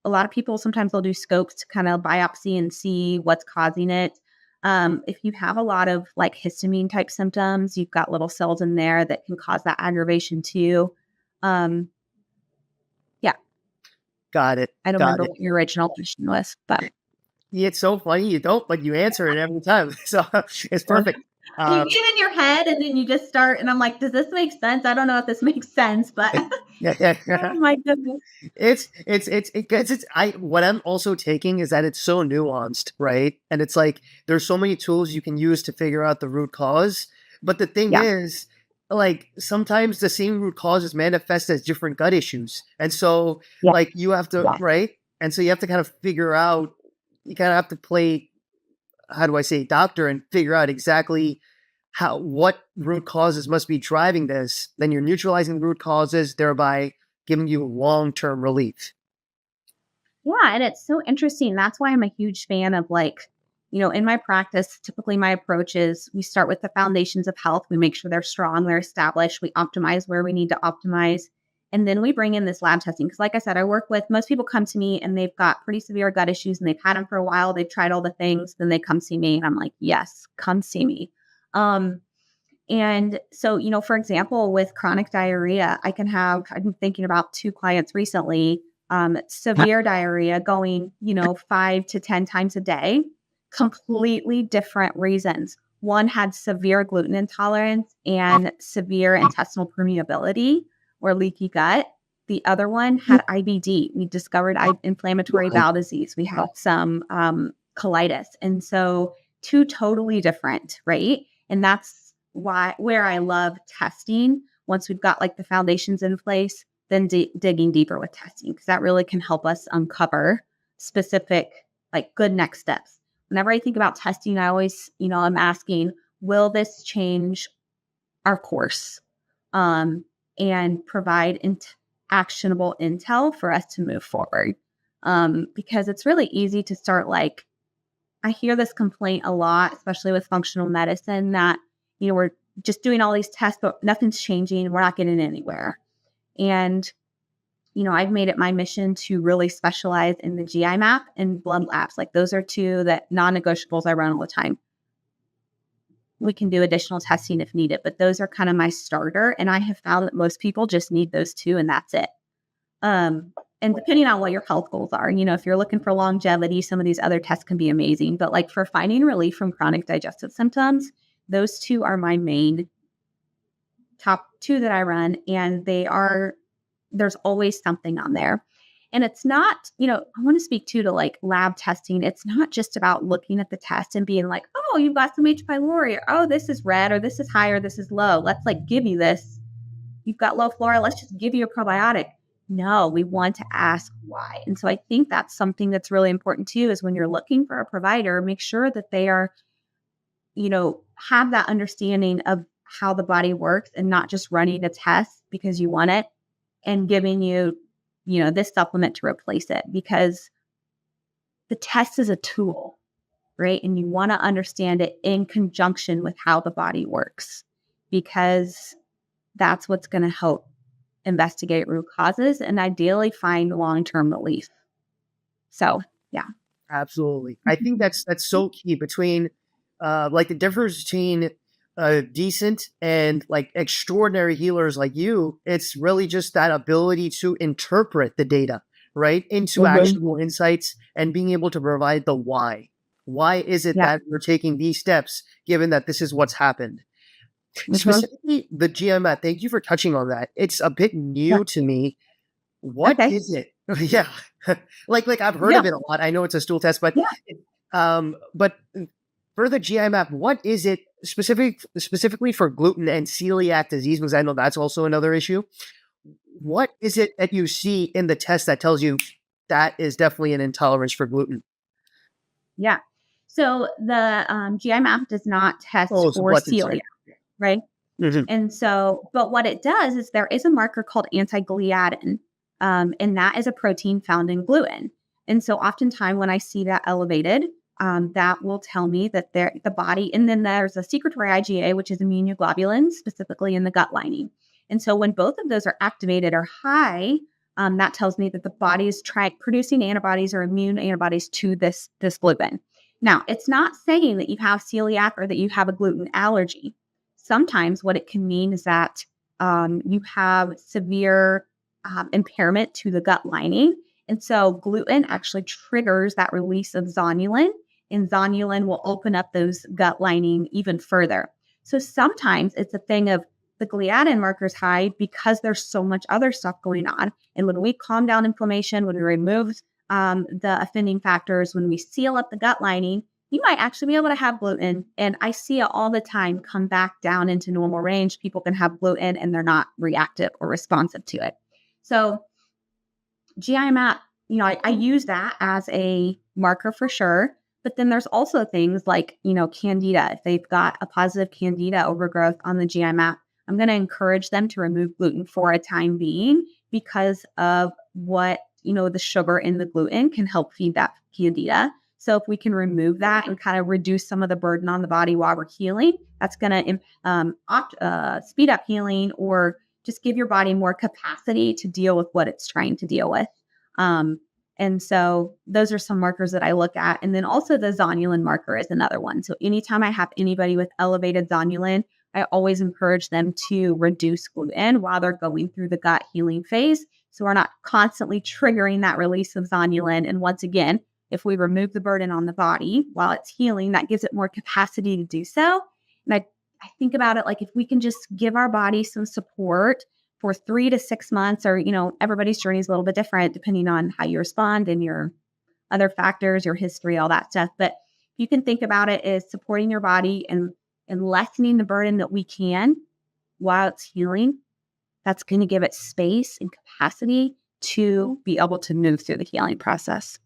a lot of people sometimes they'll do scopes to kind of biopsy and see what's causing it. If you have a lot of like histamine type symptoms, you've got little cells in there that can cause that aggravation too. Um, yeah, Got it. I don't Got remember it. what your original question was, but Yeah, it's so funny. You don't, but you answer it every time. So it's well, perfect. you Um, get in your head and then you just start, and I'm like, does this make sense? I don't know if this makes sense, but yeah, yeah, oh yeah. my goodness. What I'm also taking is that it's so nuanced, right? And it's like there's so many tools you can use to figure out the root cause. But the thing Yeah. is, like sometimes the same root causes manifest as different gut issues. And so Yeah. like you have to, Yeah. right? And so you have to kind of figure out, you kind of have to play, how do I say, doctor and figure out exactly what root causes must be driving this. Then you're neutralizing the root causes, thereby giving you long-term relief. Yeah, and it's so interesting. That's why I'm a huge fan of like, in my practice, typically my approach is we start with the foundations of health. We make sure they're strong, they're established. We optimize where we need to optimize. And then we bring in this lab testing. Because, like I said, I work with most people come to me and they've got pretty severe gut issues and they've had them for a while. They've tried all the things. Then they come see me and I'm like, yes, come see me. And so, for example, with chronic diarrhea, I've been thinking about two clients recently, severe diarrhea going, 5 to 10 times a day, completely different reasons. One had severe gluten intolerance and severe intestinal permeability or leaky gut. The other one had IBD. We discovered inflammatory bowel disease. We had some colitis. And so two totally different, right? And that's where I love testing. Once we've got like the foundations in place, then digging deeper with testing, because that really can help us uncover specific, like good next steps. Whenever I think about testing, I always, I'm asking, will this change our course and provide actionable intel for us to move forward? Because it's really easy to start like, I hear this complaint a lot, especially with functional medicine, that, we're just doing all these tests, but nothing's changing. We're not getting anywhere. And, I've made it my mission to really specialize in the GI map and blood labs. Like those are two that non-negotiables I run all the time. We can do additional testing if needed, but those are kind of my starter. And I have found that most people just need those two and that's it. And depending on what your health goals are, if you're looking for longevity, some of these other tests can be amazing. But like for finding relief from chronic digestive symptoms, those two are my main top two that I run. And there's always something on there. And it's not, I want to speak to like lab testing. It's not just about looking at the test and being like, oh, you've got some H. pylori, or oh, this is red, or this is high, or this is low. Let's like give you this. You've got low flora. Let's just give you a probiotic. No, we want to ask why. And so I think that's something that's really important too, is when you're looking for a provider, make sure that they are, have that understanding of how the body works and not just running a test because you want it and giving you, this supplement to replace it, because the test is a tool, right? And you want to understand it in conjunction with how the body works, because that's what's going to help investigate root causes and ideally find long-term relief. So, yeah. Absolutely. I think that's so key between like the difference between decent and like extraordinary healers like you. It's really just that ability to interpret the data, right, into actionable insights and being able to provide the why. Why is it Yeah. that we're taking these steps given that this is what's happened? Specifically the GMAT, thank you for touching on that. It's a bit Yeah. new to me. What Okay. is it? Yeah. like I've heard Yeah. of it a lot. I know it's a stool test, but Yeah. but for the GI map, what is it specifically for gluten and celiac disease? Because I know that's also another issue. What is it that you see in the test that tells you that is definitely an intolerance for gluten? Yeah. So the GI map does not test Oh, it's a for blood test, sorry. celiac, right? Mhm. And so, but what it does is there is a marker called anti-gliadin, and that is a protein found in gluten. And so, oftentimes when I see that elevated, that will tell me that the body, and then there's a secretory IgA, which is immunoglobulins, specifically in the gut lining. And so, when both of those are activated or high, that tells me that the body is producing antibodies or immune antibodies to this gluten. Now, it's not saying that you have celiac or that you have a gluten allergy. Sometimes what it can mean is that you have severe impairment to the gut lining. And so gluten actually triggers that release of zonulin, and zonulin will open up those gut lining even further. So sometimes it's a thing of the gliadin markers high because there's so much other stuff going on. And when we calm down inflammation, when we remove the offending factors, when we seal up the gut lining, you might actually be able to have gluten. And I see it all the time come back down into normal range. People can have gluten and they're not reactive or responsive to it. So GI map, I use that as a marker for sure. But then there's also things like, candida. If they've got a positive candida overgrowth on the GI map, I'm going to encourage them to remove gluten for a time being, because of what, the sugar in the gluten can help feed that candida. So if we can remove that and kind of reduce some of the burden on the body while we're healing, that's going to speed up healing, or just give your body more capacity to deal with what it's trying to deal with. Um, and so those are some markers that I look at. And then also the zonulin marker is another one. So anytime I have anybody with elevated zonulin, I always encourage them to reduce gluten while they're going through the gut healing phase. So we're not constantly triggering that release of zonulin. And once again, if we remove the burden on the body while it's healing, that gives it more capacity to do so. And I think about it like, if we can just give our body some support for 3 to 6 months, or, everybody's journey is a little bit different depending on how you respond and your other factors, your history, all that stuff. But you can think about it as supporting your body and lessening the burden that we can while it's healing. That's going to give it space and capacity to be able to move through the healing process.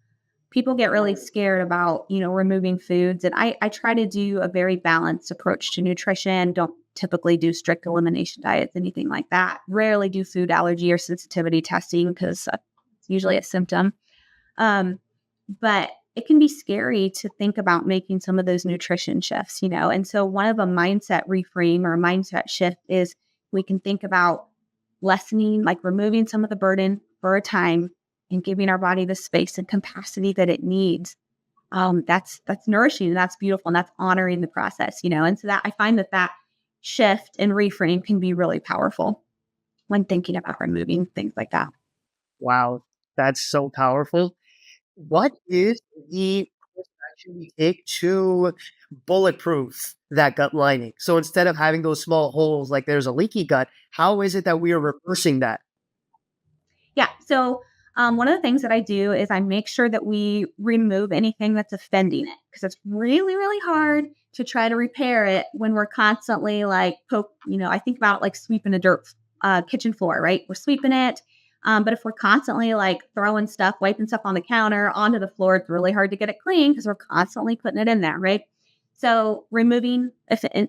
People get really scared about, removing foods. And I try to do a very balanced approach to nutrition. Don't typically do strict elimination diets, anything like that. Rarely do food allergy or sensitivity testing, because it's usually a symptom. But it can be scary to think about making some of those nutrition shifts, And so one of a mindset reframe or a mindset shift is we can think about lessening, like removing some of the burden for a time and giving our body the space and capacity that it needs. That's nourishing, and that's beautiful, and that's honoring the process, And so that I find that shift and reframe can be really powerful when thinking about removing things like that. Wow, that's so powerful. What is the course of action we take to bulletproof that gut lining? So instead of having those small holes like there's a leaky gut, how is it that we are reversing that? Yeah. So one of the things that I do is I make sure that we remove anything that's offending it, because it's really, really hard to try to repair it when we're constantly like I think about it like sweeping a dirt kitchen floor, right? We're sweeping it. But if we're constantly like throwing stuff, wiping stuff on the counter, onto the floor, it's really hard to get it clean because we're constantly putting it in there, right? So removing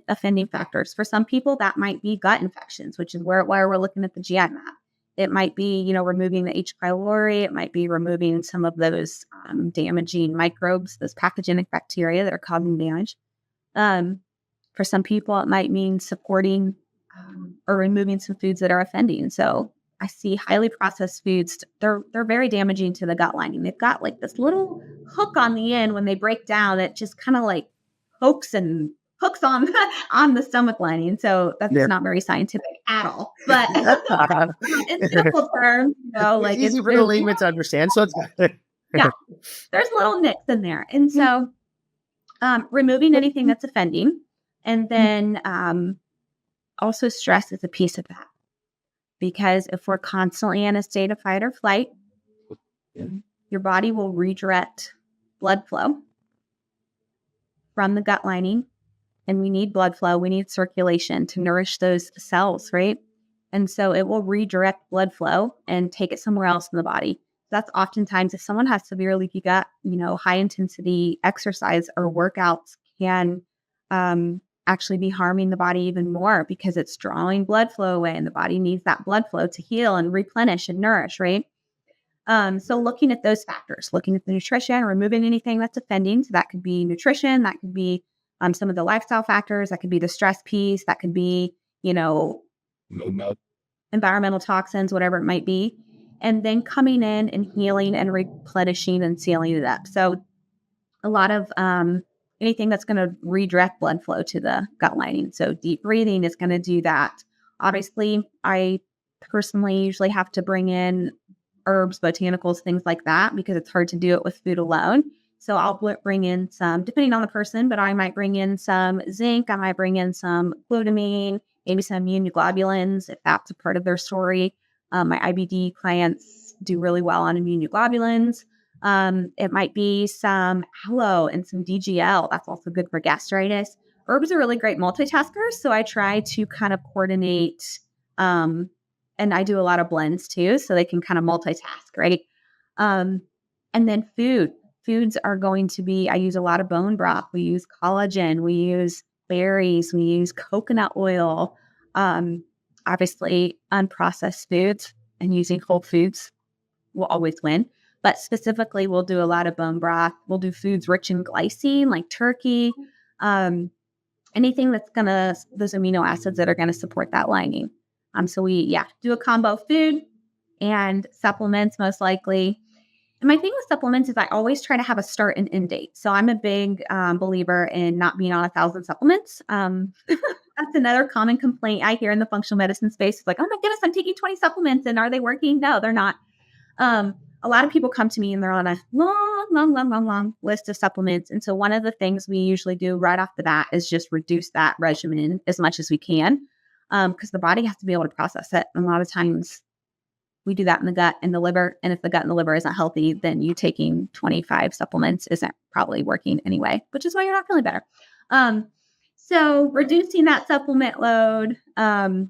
offending factors. For some people, that might be gut infections, which is why we're looking at the GI map. It might be, removing the H. pylori. It might be removing some of those damaging microbes, those pathogenic bacteria that are causing damage. For some people, it might mean supporting or removing some foods that are offending. So I see highly processed foods. They're very damaging to the gut lining. They've got like this little hook on the end when they break down. It just kind of like hooks on on the stomach lining. So that's not very scientific at all. But in simple terms, like it's easy for the layman to understand. So it's yeah, there's little nicks in there, and so removing anything that's offending, and then also stress is a piece of that. Because if we're constantly in a state of fight or flight, your body will redirect blood flow from the gut lining. And we need blood flow. We need circulation to nourish those cells, right? And so it will redirect blood flow and take it somewhere else in the body. That's oftentimes if someone has severe leaky gut, high intensity exercise or workouts can actually be harming the body even more because it's drawing blood flow away and the body needs that blood flow to heal and replenish and nourish, right? So looking at those factors, looking at the nutrition, removing anything that's offending. So that could be nutrition, that could be some of the lifestyle factors, that could be the stress piece, that could be, environmental toxins, whatever it might be. And then coming in and healing and replenishing and sealing it up. So a lot of anything that's going to redirect blood flow to the gut lining. So deep breathing is going to do that. Obviously, I personally usually have to bring in herbs, botanicals, things like that, because it's hard to do it with food alone. So I'll bring in some, depending on the person, but I might bring in some zinc. I might bring in some glutamine, maybe some immunoglobulins, if that's a part of their story. My IBD clients do really well on immunoglobulins. It might be some aloe and some DGL. That's also good for gastritis. Herbs are really great multitaskers. So I try to kind of coordinate, and I do a lot of blends too, so they can kind of multitask, right? And then foods are going to be, I use a lot of bone broth. We use collagen, we use berries, we use coconut oil, obviously unprocessed foods, and using whole foods will always win. But specifically, we'll do a lot of bone broth. We'll do foods rich in glycine, like turkey, anything that's those amino acids that are going to support that lining. So we, do a combo food and supplements most likely. And my thing with supplements is I always try to have a start and end date. So I'm a big believer in not being on 1,000 supplements. That's another common complaint I hear in the functional medicine space. It's like, oh my goodness, I'm taking 20 supplements and are they working? No, they're not. A lot of people come to me and they're on a long list of supplements. And so one of the things we usually do right off the bat is just reduce that regimen as much as we can, because the body has to be able to process it. And a lot of times we do that in the gut and the liver. And if the gut and the liver isn't healthy, then you taking 25 supplements isn't probably working anyway, which is why you're not feeling better. So reducing that supplement load, and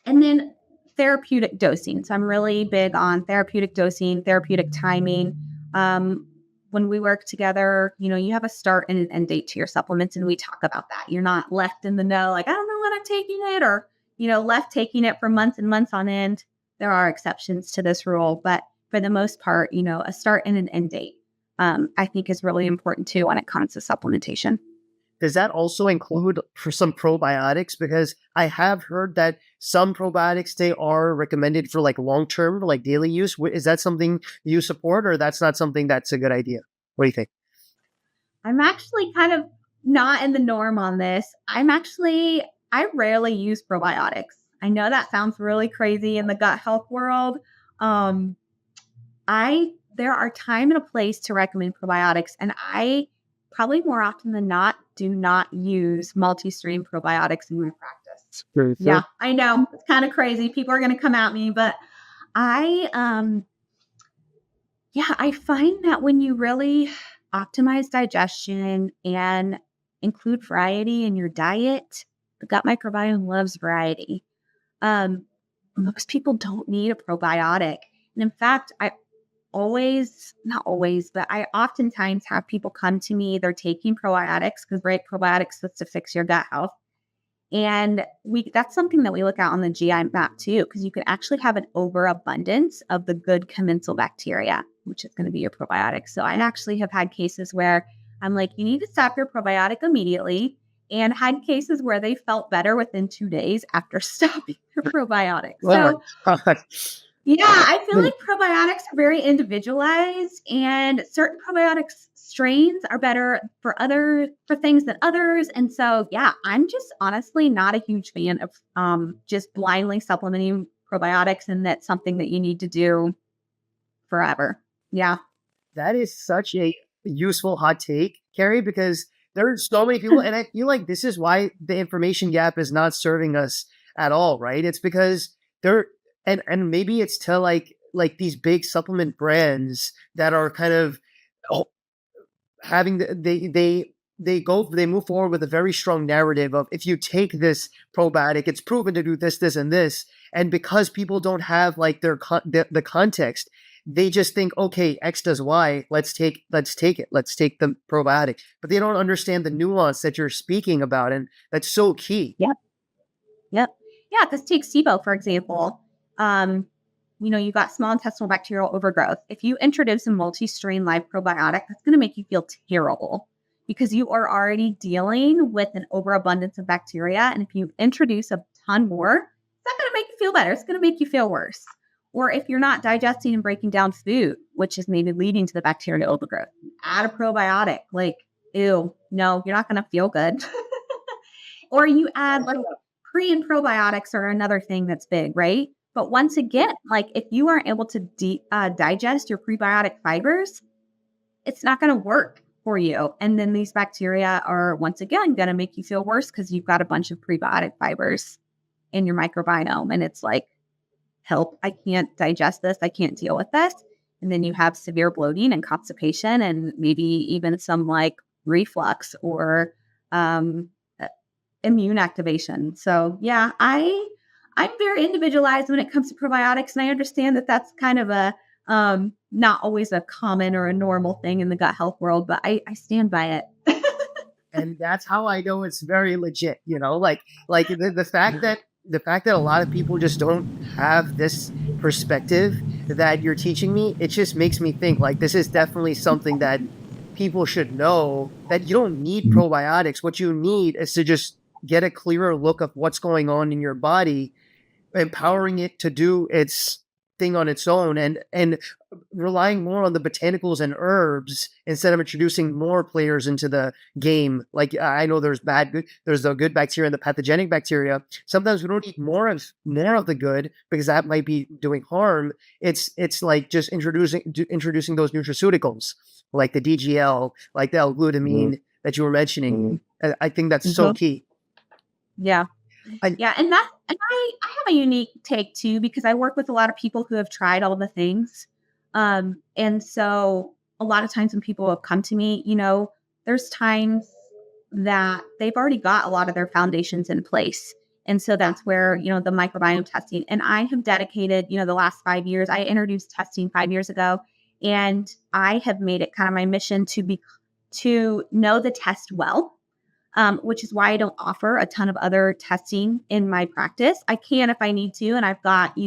then therapeutic dosing. So I'm really big on therapeutic dosing, therapeutic timing. When we work together, you have a start and an end date to your supplements, and we talk about that. You're not left in the know, like, I don't know when I'm taking it, or, left taking it for months and months on end. There are exceptions to this rule, but for the most part, a start and an end date, I think is really important too when it comes to supplementation. Does that also include for some probiotics? Because I have heard that some probiotics, they are recommended for like long-term, like daily use. Is that something you support, or that's not something that's a good idea? What do you think? I'm actually kind of not in the norm on this. I rarely use probiotics. I know that sounds really crazy in the gut health world. There are time and a place to recommend probiotics, and I probably more often than not do not use multi-stream probiotics in my practice. Yeah, I know it's kind of crazy. People are going to come at me, but I find that when you really optimize digestion and include variety in your diet, the gut microbiome loves variety. most people don't need a probiotic. And in fact, not always, but I oftentimes have people come to me, they're taking probiotics because probiotics supposed to fix your gut health. And that's something that we look at on the GI map too, because you can actually have an overabundance of the good commensal bacteria, which is going to be your probiotics. So I actually have had cases where I'm like, you need to stop your probiotic immediately, and had cases where they felt better within 2 days after stopping their probiotics. Oh my So God. yeah, I feel like probiotics are very individualized, and certain probiotics strains are better for things than others. And so, yeah, I'm just honestly not a huge fan of just blindly supplementing probiotics, and that's something that you need to do forever. Yeah. That is such a useful hot take, Carrie, because there are so many people, and I feel like this is why the information gap is not serving us at all, right? It's because there, and maybe it's to like these big supplement brands that are kind of having they move forward with a very strong narrative of, if you take this probiotic, it's proven to do this, this, and this. And because people don't have like the context, they just think, okay, X does Y, let's take it, let's take the probiotic. But they don't understand the nuance that you're speaking about, and that's so key. Yep. Yep. Yeah, because take SIBO, for example. You got small intestinal bacterial overgrowth. If you introduce a multi-strain live probiotic, that's going to make you feel terrible because you are already dealing with an overabundance of bacteria. And if you introduce a ton more, it's not going to make you feel better. It's going to make you feel worse. Or if you're not digesting and breaking down food, which is maybe leading to the bacterial overgrowth, add a probiotic. Like, ew, no, you're not going to feel good. Or you add like pre and probiotics are another thing that's big, right? But once again, like if you aren't able to digest your prebiotic fibers, it's not going to work for you. And then these bacteria are once again going to make you feel worse because you've got a bunch of prebiotic fibers in your microbiome. And it's like, help, I can't digest this. I can't deal with this. And then you have severe bloating and constipation and maybe even some like reflux or immune activation. So yeah, I'm very individualized when it comes to probiotics, and I understand that that's kind of a not always a common or a normal thing in the gut health world, but I stand by it. And that's how I know it's very legit. Like the fact that a lot of people just don't have this perspective that you're teaching me, it just makes me think like this is definitely something that people should know, that you don't need probiotics. What you need is to just get a clearer look of what's going on in your body, empowering it to do its thing on its own, and relying more on the botanicals and herbs instead of introducing more players into the game. Like I know there's the good bacteria and the pathogenic bacteria. Sometimes we don't need more of the good because that might be doing harm. It's like just introducing those nutraceuticals like the DGL, like the L-glutamine that you were mentioning. I think that's so key. Yeah. Yeah. And I have a unique take too, because I work with a lot of people who have tried all the things. And so a lot of times when people have come to me, there's times that they've already got a lot of their foundations in place. And so that's where, the microbiome testing, and I have dedicated, the last 5 years, I introduced testing 5 years ago, and I have made it kind of my mission to know the test well. Which is why I don't offer a ton of other testing in my practice. I can if I need to, and I've got,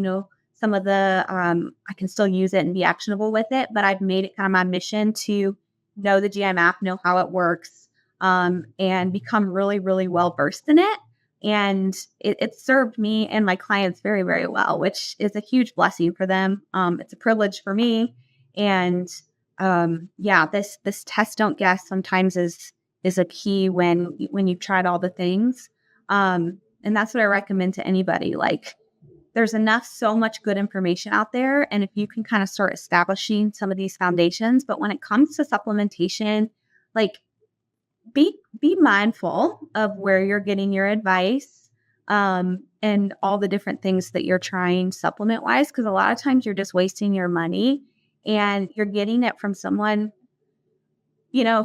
some of the, I can still use it and be actionable with it, but I've made it kind of my mission to know the GI map, know how it works, and become really, really well versed in it. And it served me and my clients very, very well, which is a huge blessing for them. It's a privilege for me. And this test don't guess sometimes is a key when you've tried all the things. And that's what I recommend to anybody. Like there's so much good information out there. And if you can kind of start establishing some of these foundations, but when it comes to supplementation, like be mindful of where you're getting your advice, and all the different things that you're trying supplement wise, because a lot of times you're just wasting your money and you're getting it from someone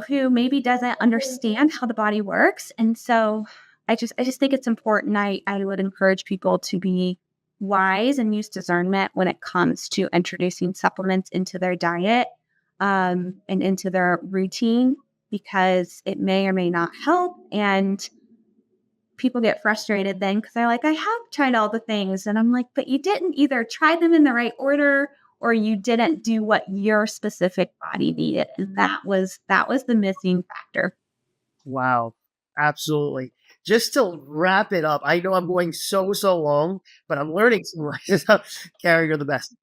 who maybe doesn't understand how the body works. And so I just think it's important. I would encourage people to be wise and use discernment when it comes to introducing supplements into their diet and into their routine, because it may or may not help. And people get frustrated then because they're like, I have tried all the things. And I'm like, but you didn't either try them in the right order or you didn't do what your specific body needed. And that was the missing factor. Wow. Absolutely. Just to wrap it up, I know I'm going so long, but I'm learning so much. Carrie, you're the best.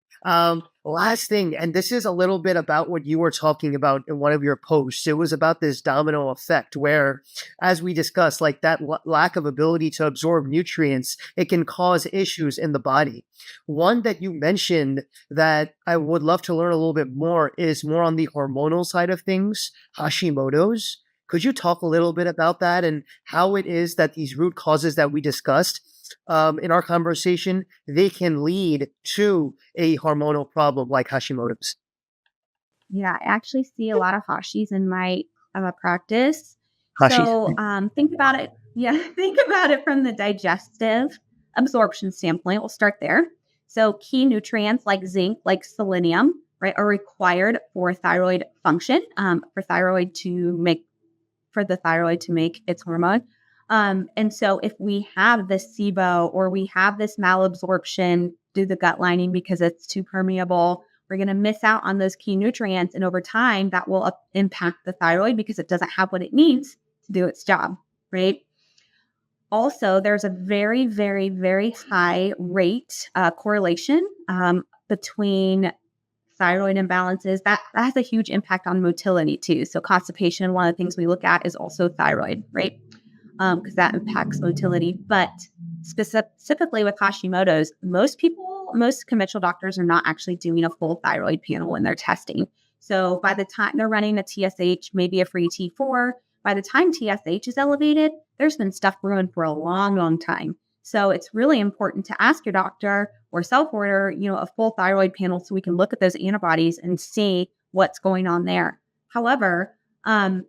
Last thing, and this is a little bit about what you were talking about in one of your posts. It was about this domino effect where, as we discussed, like that lack of ability to absorb nutrients, it can cause issues in the body. One that you mentioned that I would love to learn a little bit more is more on the hormonal side of things, Hashimoto's. Could you talk a little bit about that and how it is that these root causes that we discussed in our conversation, they can lead to a hormonal problem like Hashimoto's? Yeah, I actually see a lot of Hashis in my practice. Hashi. So think about it. Yeah, think about it from the digestive absorption standpoint. We'll start there. So key nutrients like zinc, like selenium, right, are required for thyroid function, for the thyroid to make its hormone. And so if we have this SIBO or we have this malabsorption through the gut lining because it's too permeable, we're going to miss out on those key nutrients. And over time, that will impact the thyroid because it doesn't have what it needs to do its job, right? Also, there's a very, very, very high rate correlation between thyroid imbalances. That has a huge impact on motility too. So constipation, one of the things we look at is also thyroid, right? Because that impacts motility. But specifically with Hashimoto's, most conventional doctors are not actually doing a full thyroid panel when they're testing. So by the time they're running a TSH, maybe a free T4, by the time TSH is elevated, there's been stuff brewing for a long, long time. So it's really important to ask your doctor or self-order, a full thyroid panel so we can look at those antibodies and see what's going on there. However, I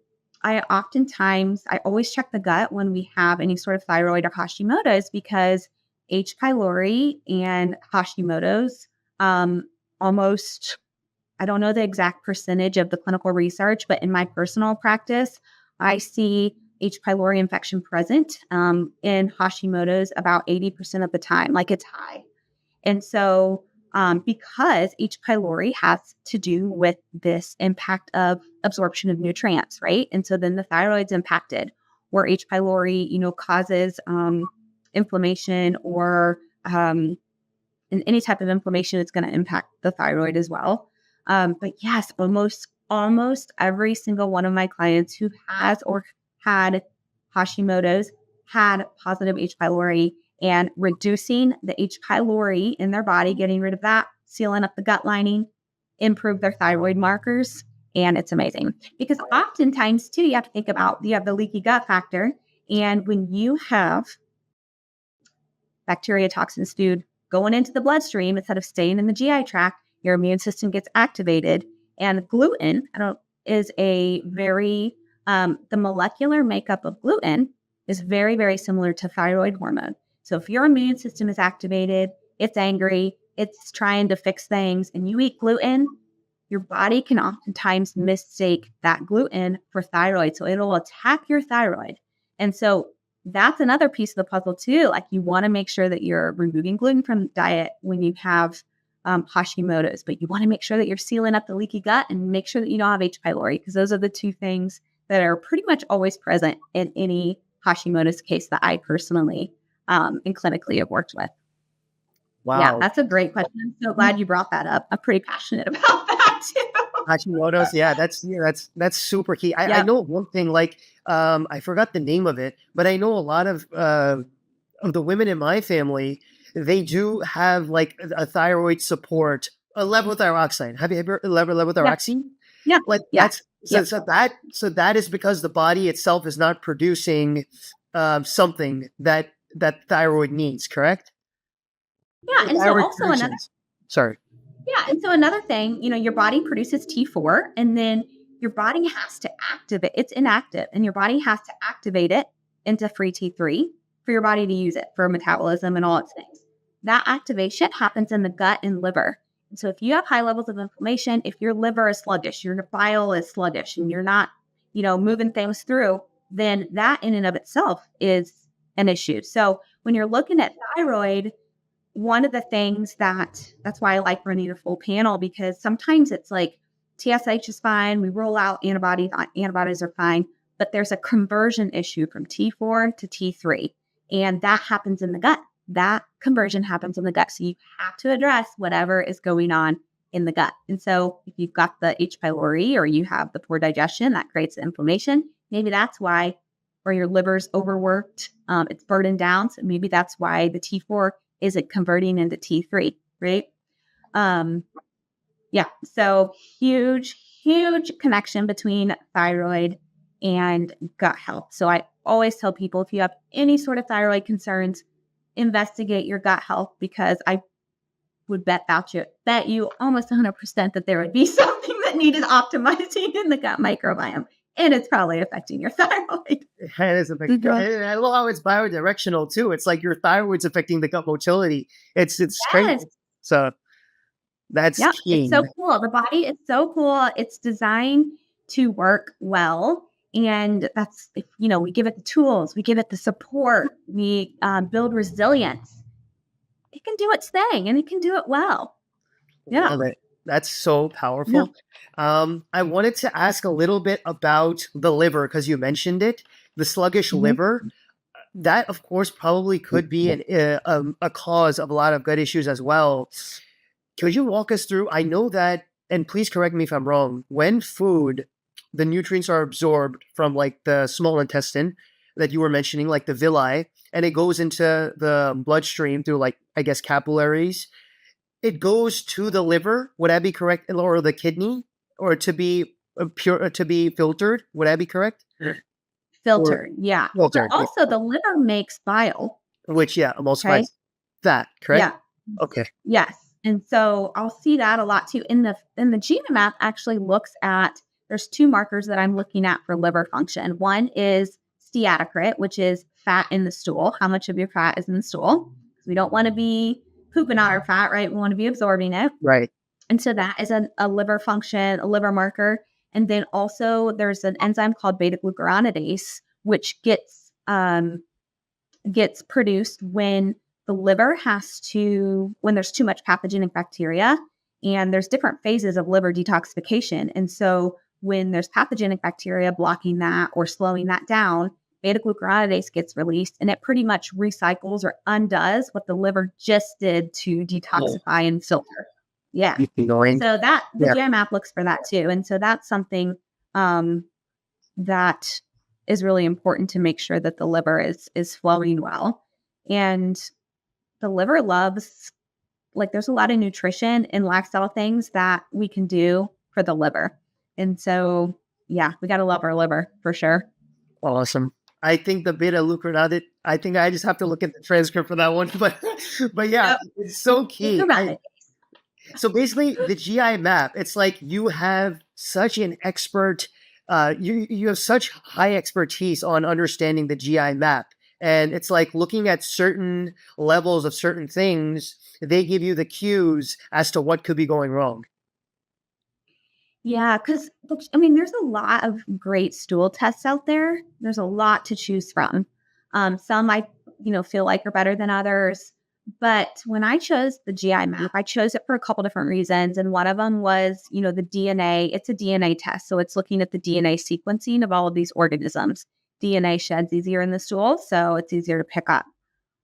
always check the gut when we have any sort of thyroid or Hashimoto's because H. pylori and Hashimoto's almost, I don't know the exact percentage of the clinical research, but in my personal practice, I see H. pylori infection present in Hashimoto's about 80% of the time, like it's high. And so because H. pylori has to do with this impact of absorption of nutrients, right? And so then the thyroid's impacted, where H. pylori, causes inflammation or any type of inflammation, it's going to impact the thyroid as well. But yes, almost every single one of my clients who has or had Hashimoto's had positive H. pylori, and reducing the H. pylori in their body, getting rid of that, sealing up the gut lining, improve their thyroid markers. And it's amazing because oftentimes too, you have to think about, you have the leaky gut factor. And when you have bacteria, toxins, food going into the bloodstream instead of staying in the GI tract, your immune system gets activated. And gluten is a very, the molecular makeup of gluten is very, very similar to thyroid hormone. So if your immune system is activated, it's angry, it's trying to fix things, and you eat gluten, your body can oftentimes mistake that gluten for thyroid. So it'll attack your thyroid. And so that's another piece of the puzzle too. Like you want to make sure that you're removing gluten from the diet when you have Hashimoto's, but you want to make sure that you're sealing up the leaky gut and make sure that you don't have H. pylori, because those are the two things that are pretty much always present in any Hashimoto's case that I personally and clinically have worked with. Wow. Yeah, that's a great question. I'm so glad you brought that up. I'm pretty passionate about that too. Hashimoto's, that's super key. I know one thing, like I forgot the name of it, but I know a lot of the women in my family, they do have like a thyroid support, a levothyroxine. Have you ever levothyroxine? Yeah. Like that's so that is because the body itself is not producing something that thyroid needs, correct? Yeah, and so also another thing, your body produces T4, and then your body has to activate. It's inactive, and your body has to activate it into free T3 for your body to use it for metabolism and all its things. that activation happens in the gut and liver. And so if you have high levels of inflammation, if your liver is sluggish, your bile is sluggish, and you're not, moving things through, then that in and of itself is an issue. So when you're looking at thyroid, one of the things that's why I like running a full panel, because sometimes it's like TSH is fine. We roll out antibodies are fine, but there's a conversion issue from T4 to T3. And that happens in the gut. That conversion happens in the gut. So you have to address whatever is going on in the gut. And so if you've got the H. pylori or you have the poor digestion, that creates the inflammation. Maybe that's why, or your liver's overworked, it's burdened down. So maybe that's why the T4 isn't converting into T3, right? Yeah. So huge connection between thyroid and gut health. So I always tell people, if you have any sort of thyroid concerns, investigate your gut health, because I would bet you almost 100% that there would be something that needed optimizing in the gut microbiome. And it's probably affecting your thyroid. It is affecting, and I love how it's biodirectional too. It's like your thyroid's affecting the gut motility. It's crazy. So that's key. It's so cool. The body is so cool. It's designed to work well. And that's, we give it the tools, we give it the support, we build resilience. It can do its thing, and it can do it well. Yeah. Love it. That's so powerful. Yeah. I wanted to ask a little bit about the liver, because you mentioned it, the sluggish liver. That, of course, probably could be a cause of a lot of gut issues as well. Could you walk us through? I know that, and please correct me if I'm wrong, when the nutrients are absorbed from like the small intestine that you were mentioning, like the villi, and it goes into the bloodstream through, like, I guess, capillaries, it goes to the liver. Would that be correct? Or the kidney, or to be filtered? Would that be correct? Filtered. Yeah. Filtered. But also the liver makes bile. Which, emulsifies fat, correct? Yeah. Okay. Yes. And so I'll see that a lot too. In the GMAP map actually looks at, there's two markers that I'm looking at for liver function. One is steatocrit, which is fat in the stool. How much of your fat is in the stool? Because we don't want to be pooping out our fat, right? We want to be absorbing it. Right. And so that is a liver function, a liver marker. And then also there's an enzyme called beta-glucuronidase, which gets produced when the liver when there's too much pathogenic bacteria, and there's different phases of liver detoxification. And so when there's pathogenic bacteria blocking that or slowing that down, beta-glucuronidase gets released, and it pretty much recycles or undoes what the liver just did to detoxify and filter. Yeah. So the GMAP looks for that too. And so that's something that is really important to make sure that the liver is flowing well. And the liver loves, there's a lot of nutrition and lifestyle things that we can do for the liver. And so, we got to love our liver for sure. Awesome. I think the beta-glucuronidase, I think I just have to look at the transcript for that one, but it's so key. So basically the GI map, it's like you have such an expert, you have such high expertise on understanding the GI map. And it's like looking at certain levels of certain things, they give you the cues as to what could be going wrong. Yeah, because, there's a lot of great stool tests out there. There's a lot to choose from. Some I, feel like are better than others. But when I chose the GI map, I chose it for a couple different reasons. And one of them was, the DNA. It's a DNA test. So it's looking at the DNA sequencing of all of these organisms. DNA sheds easier in the stool, so it's easier to pick up.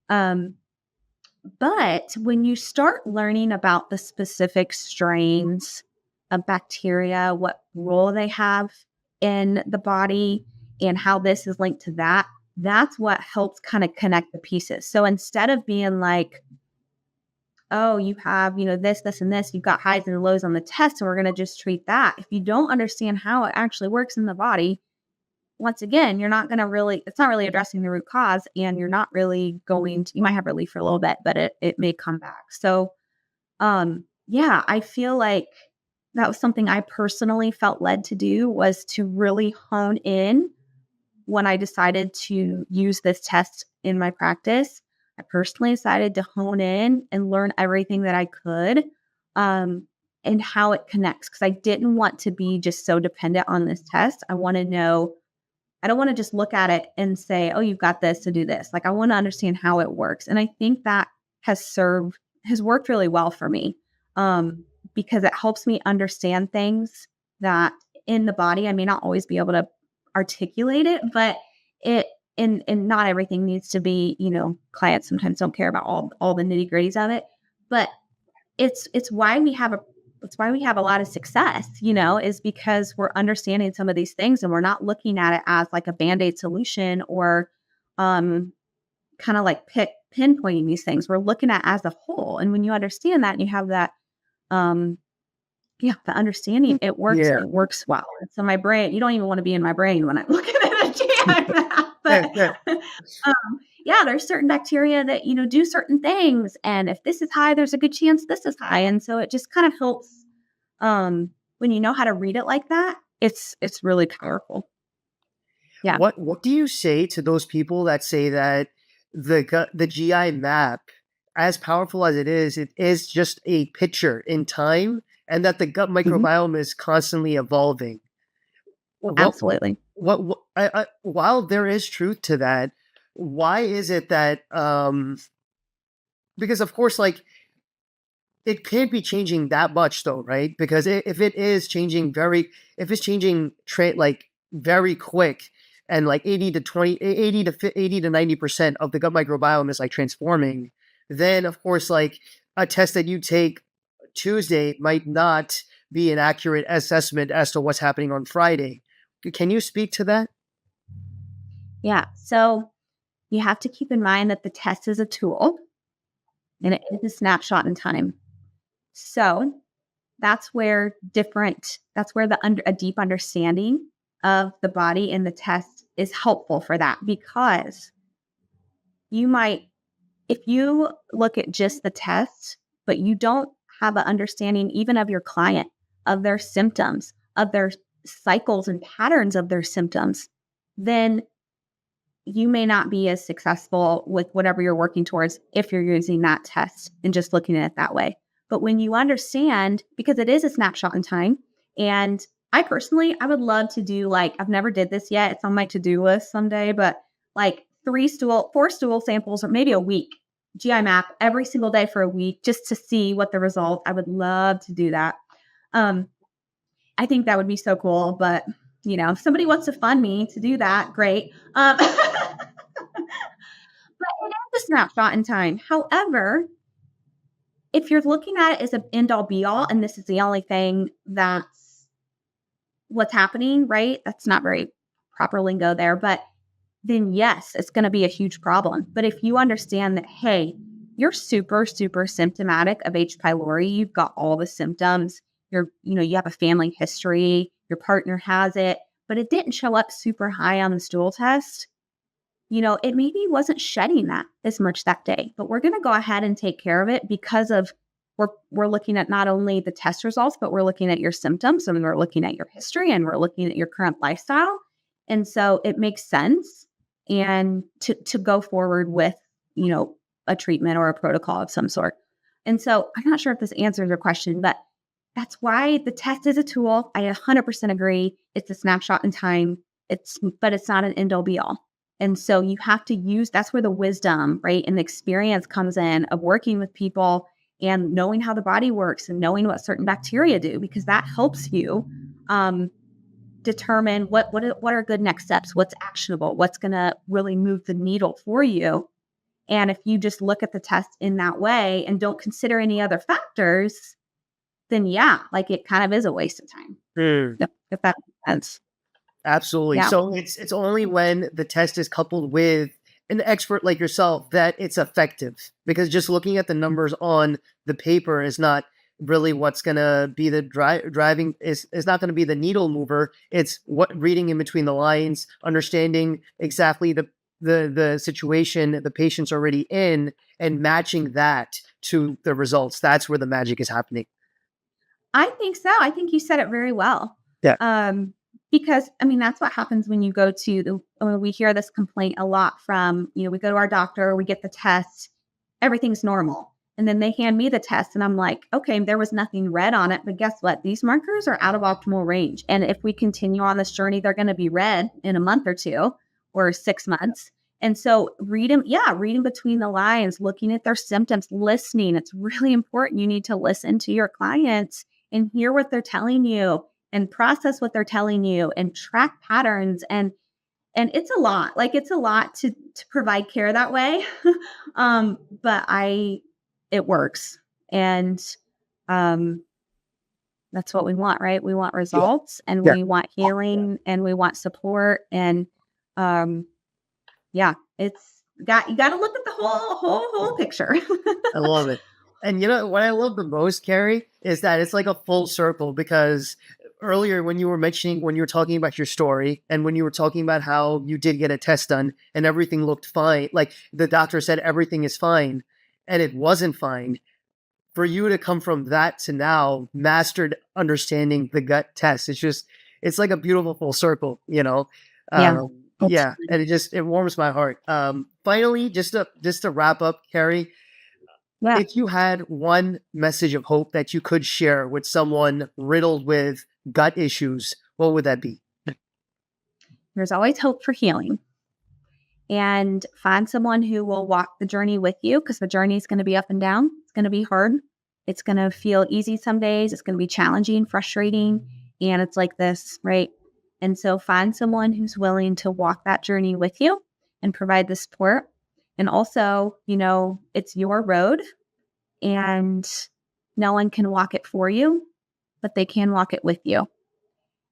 But when you start learning about the specific strains of bacteria, what role they have in the body, and how this is linked to that, that's what helps kind of connect the pieces. So instead of being like, oh, you have, this, and this, you've got highs and lows on the test, and we're going to just treat that. If you don't understand how it actually works in the body, once again, you're not going to it's not really addressing the root cause, and you're not really you might have relief for a little bit, but it may come back. So, I feel like that was something I personally felt led to do, was to really hone in when I decided to use this test in my practice. I personally decided to hone in and learn everything that I could, and how it connects, because I didn't want to be just so dependent on this test. I want to know, I don't want to just look at it and say, oh, you've got this to do this. Like, I want to understand how it works. And I think that has worked really well for me, um, because it helps me understand things that in the body, I may not always be able to articulate it, but it, and not everything needs to be, clients sometimes don't care about all the nitty gritties of it, but it's why we have a lot of success, is because we're understanding some of these things and we're not looking at it as like a band-aid solution or kind of like pinpointing these things. We're looking at as a whole. And when you understand that and you have that, the understanding, it works well. So my brain, you don't even want to be in my brain when I'm looking at a GI map. But there's certain bacteria that, do certain things. And if this is high, there's a good chance this is high. And so it just kind of helps, when you know how to read it like that, it's really powerful. Yeah. What do you say to those people that say that the GI map, as powerful as it is just a picture in time, and that the gut microbiome is constantly evolving? Absolutely. While there is truth to that, why is it that because of course, like, it can't be changing that much though, right? Because if it is changing if it's changing like very quick, and like 80 to 90% of the gut microbiome is like transforming, then of course, like, a test that you take Tuesday might not be an accurate assessment as to what's happening on Friday. Can you speak to that? Yeah. So you have to keep in mind that the test is a tool and it is a snapshot in time. So that's where a deep understanding of the body and the test is helpful for that, because if you look at just the test, but you don't have an understanding even of your client, of their symptoms, of their cycles and patterns of their symptoms, then you may not be as successful with whatever you're working towards if you're using that test and just looking at it that way. But when you understand, because it is a snapshot in time, and I would love to do, like, I've never did this yet. It's on my to-do list someday, but like 4 stool samples, or maybe a week, GI map every single day for a week, just to see what the result. I would love to do that. I think that would be so cool, but if somebody wants to fund me to do that, great. But it is a snapshot in time. However, if you're looking at it as an end-all be-all, and this is the only thing that's what's happening, right? That's not very proper lingo there, but then yes, it's going to be a huge problem. But if you understand that, hey, you're super, super symptomatic of H. pylori, you've got all the symptoms, you have a family history, your partner has it, but it didn't show up super high on the stool test, it maybe wasn't shedding that as much that day, but we're going to go ahead and take care of it because of we're looking at not only the test results, but we're looking at your symptoms, and we're looking at your history, and we're looking at your current lifestyle. And so it makes sense and to go forward with, a treatment or a protocol of some sort. And so I'm not sure if this answers your question, but that's why the test is a tool. I 100% agree. It's a snapshot in time. But it's not an end-all be-all. And so you have to that's where the wisdom, right, and the experience comes in of working with people and knowing how the body works and knowing what certain bacteria do, because that helps you determine what are good next steps, what's actionable, what's going to really move the needle for you. And if you just look at the test in that way and don't consider any other factors, then it kind of is a waste of time. If that makes sense. Absolutely. Yeah. So it's only when the test is coupled with an expert like yourself that it's effective, because just looking at the numbers on the paper is not really what's going to be the driving is not going to be the needle mover. It's what reading in between the lines, understanding exactly the situation the patient's already in, and matching that to the results. That's where the magic is happening. I think so. I think you said it very well. Yeah. Because, I mean, that's what happens when you go to we hear this complaint a lot from, we go to our doctor, we get the test, everything's normal. And then they hand me the test and I'm like, okay, there was nothing red on it, but guess what? These markers are out of optimal range. And if we continue on this journey, they're going to be red in a month or 2 or 6 months. And so reading between the lines, looking at their symptoms, listening. It's really important. You need to listen to your clients and hear what they're telling you and process what they're telling you and track patterns. And it's a lot. Like, it's a lot to provide care that way. But it works. And that's what we want, right? We want results and we want healing and we want support. And you got to look at the whole picture. I love it. And what I love the most, Carrie, is that it's like a full circle, because earlier when you were talking about your story and when you were talking about how you did get a test done and everything looked fine, like the doctor said everything is fine and it wasn't fine, for you to come from that to now mastered understanding the gut test, it's like a beautiful full circle, Yeah. Yeah, and it warms my heart. Finally, just to wrap up, Carrie, Yeah. if you had one message of hope that you could share with someone riddled with gut issues, what would that be? There's always hope for healing. And find someone who will walk the journey with you, because the journey is going to be up and down. It's going to be hard. It's going to feel easy some days. It's going to be challenging, frustrating. And it's like this, right? And so find someone who's willing to walk that journey with you and provide the support. And also, it's your road and no one can walk it for you, but they can walk it with you.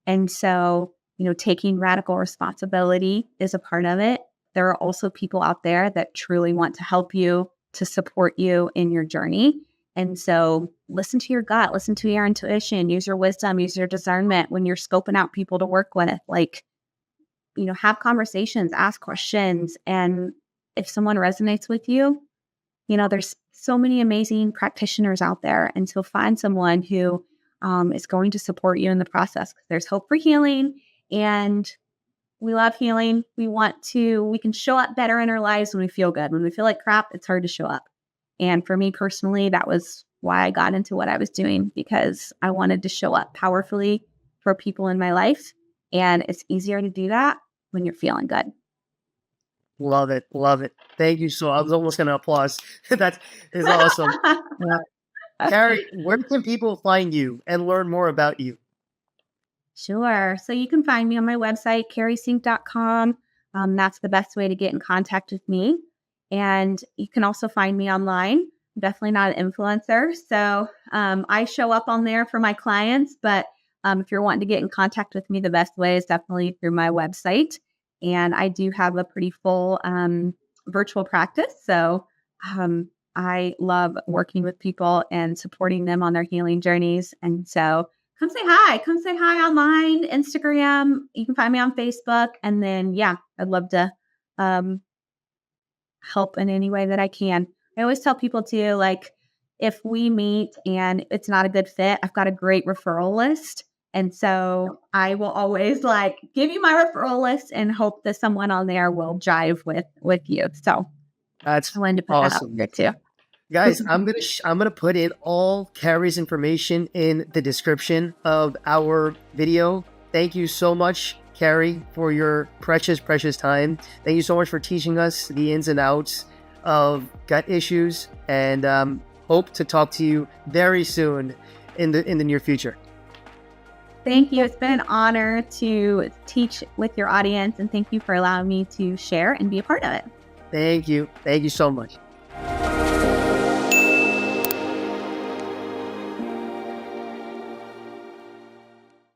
And so, taking radical responsibility is a part of it. There are also people out there that truly want to help you, to support you in your journey. And so listen to your gut, listen to your intuition, use your wisdom, use your discernment when you're scoping out people to work with. Like, have conversations, ask questions. And if someone resonates with you, there's so many amazing practitioners out there. And so find someone who is going to support you in the process, because there's hope for healing. And we love healing. We can show up better in our lives when we feel good. When we feel like crap, it's hard to show up. And for me personally, that was why I got into what I was doing, because I wanted to show up powerfully for people in my life. And it's easier to do that when you're feeling good. Love it. Love it. Thank you. So I was almost going to applause. That is awesome. Carrie, where can people find you and learn more about you? Sure. So you can find me on my website, carriesink.com. That's the best way to get in contact with me. And you can also find me online. I'm definitely not an influencer. So I show up on there for my clients. But if you're wanting to get in contact with me, the best way is definitely through my website. And I do have a pretty full virtual practice. So I love working with people and supporting them on their healing journeys. And so come say hi. Come say hi online, Instagram. You can find me on Facebook. And then, I'd love to help in any way that I can. I always tell people too, like, if we meet and it's not a good fit, I've got a great referral list. And so I will always give you my referral list and hope that someone on there will jive with you. So that's I wanted to put awesome. that out there too. Guys, I'm gonna put in all Carrie's information in the description of our video. Thank you so much, Carrie, for your precious time. Thank you so much for teaching us the ins and outs of gut issues, and hope to talk to you very soon in the near future. Thank you. It's been an honor to teach with your audience, and thank you for allowing me to share and be a part of it. Thank you. Thank you so much.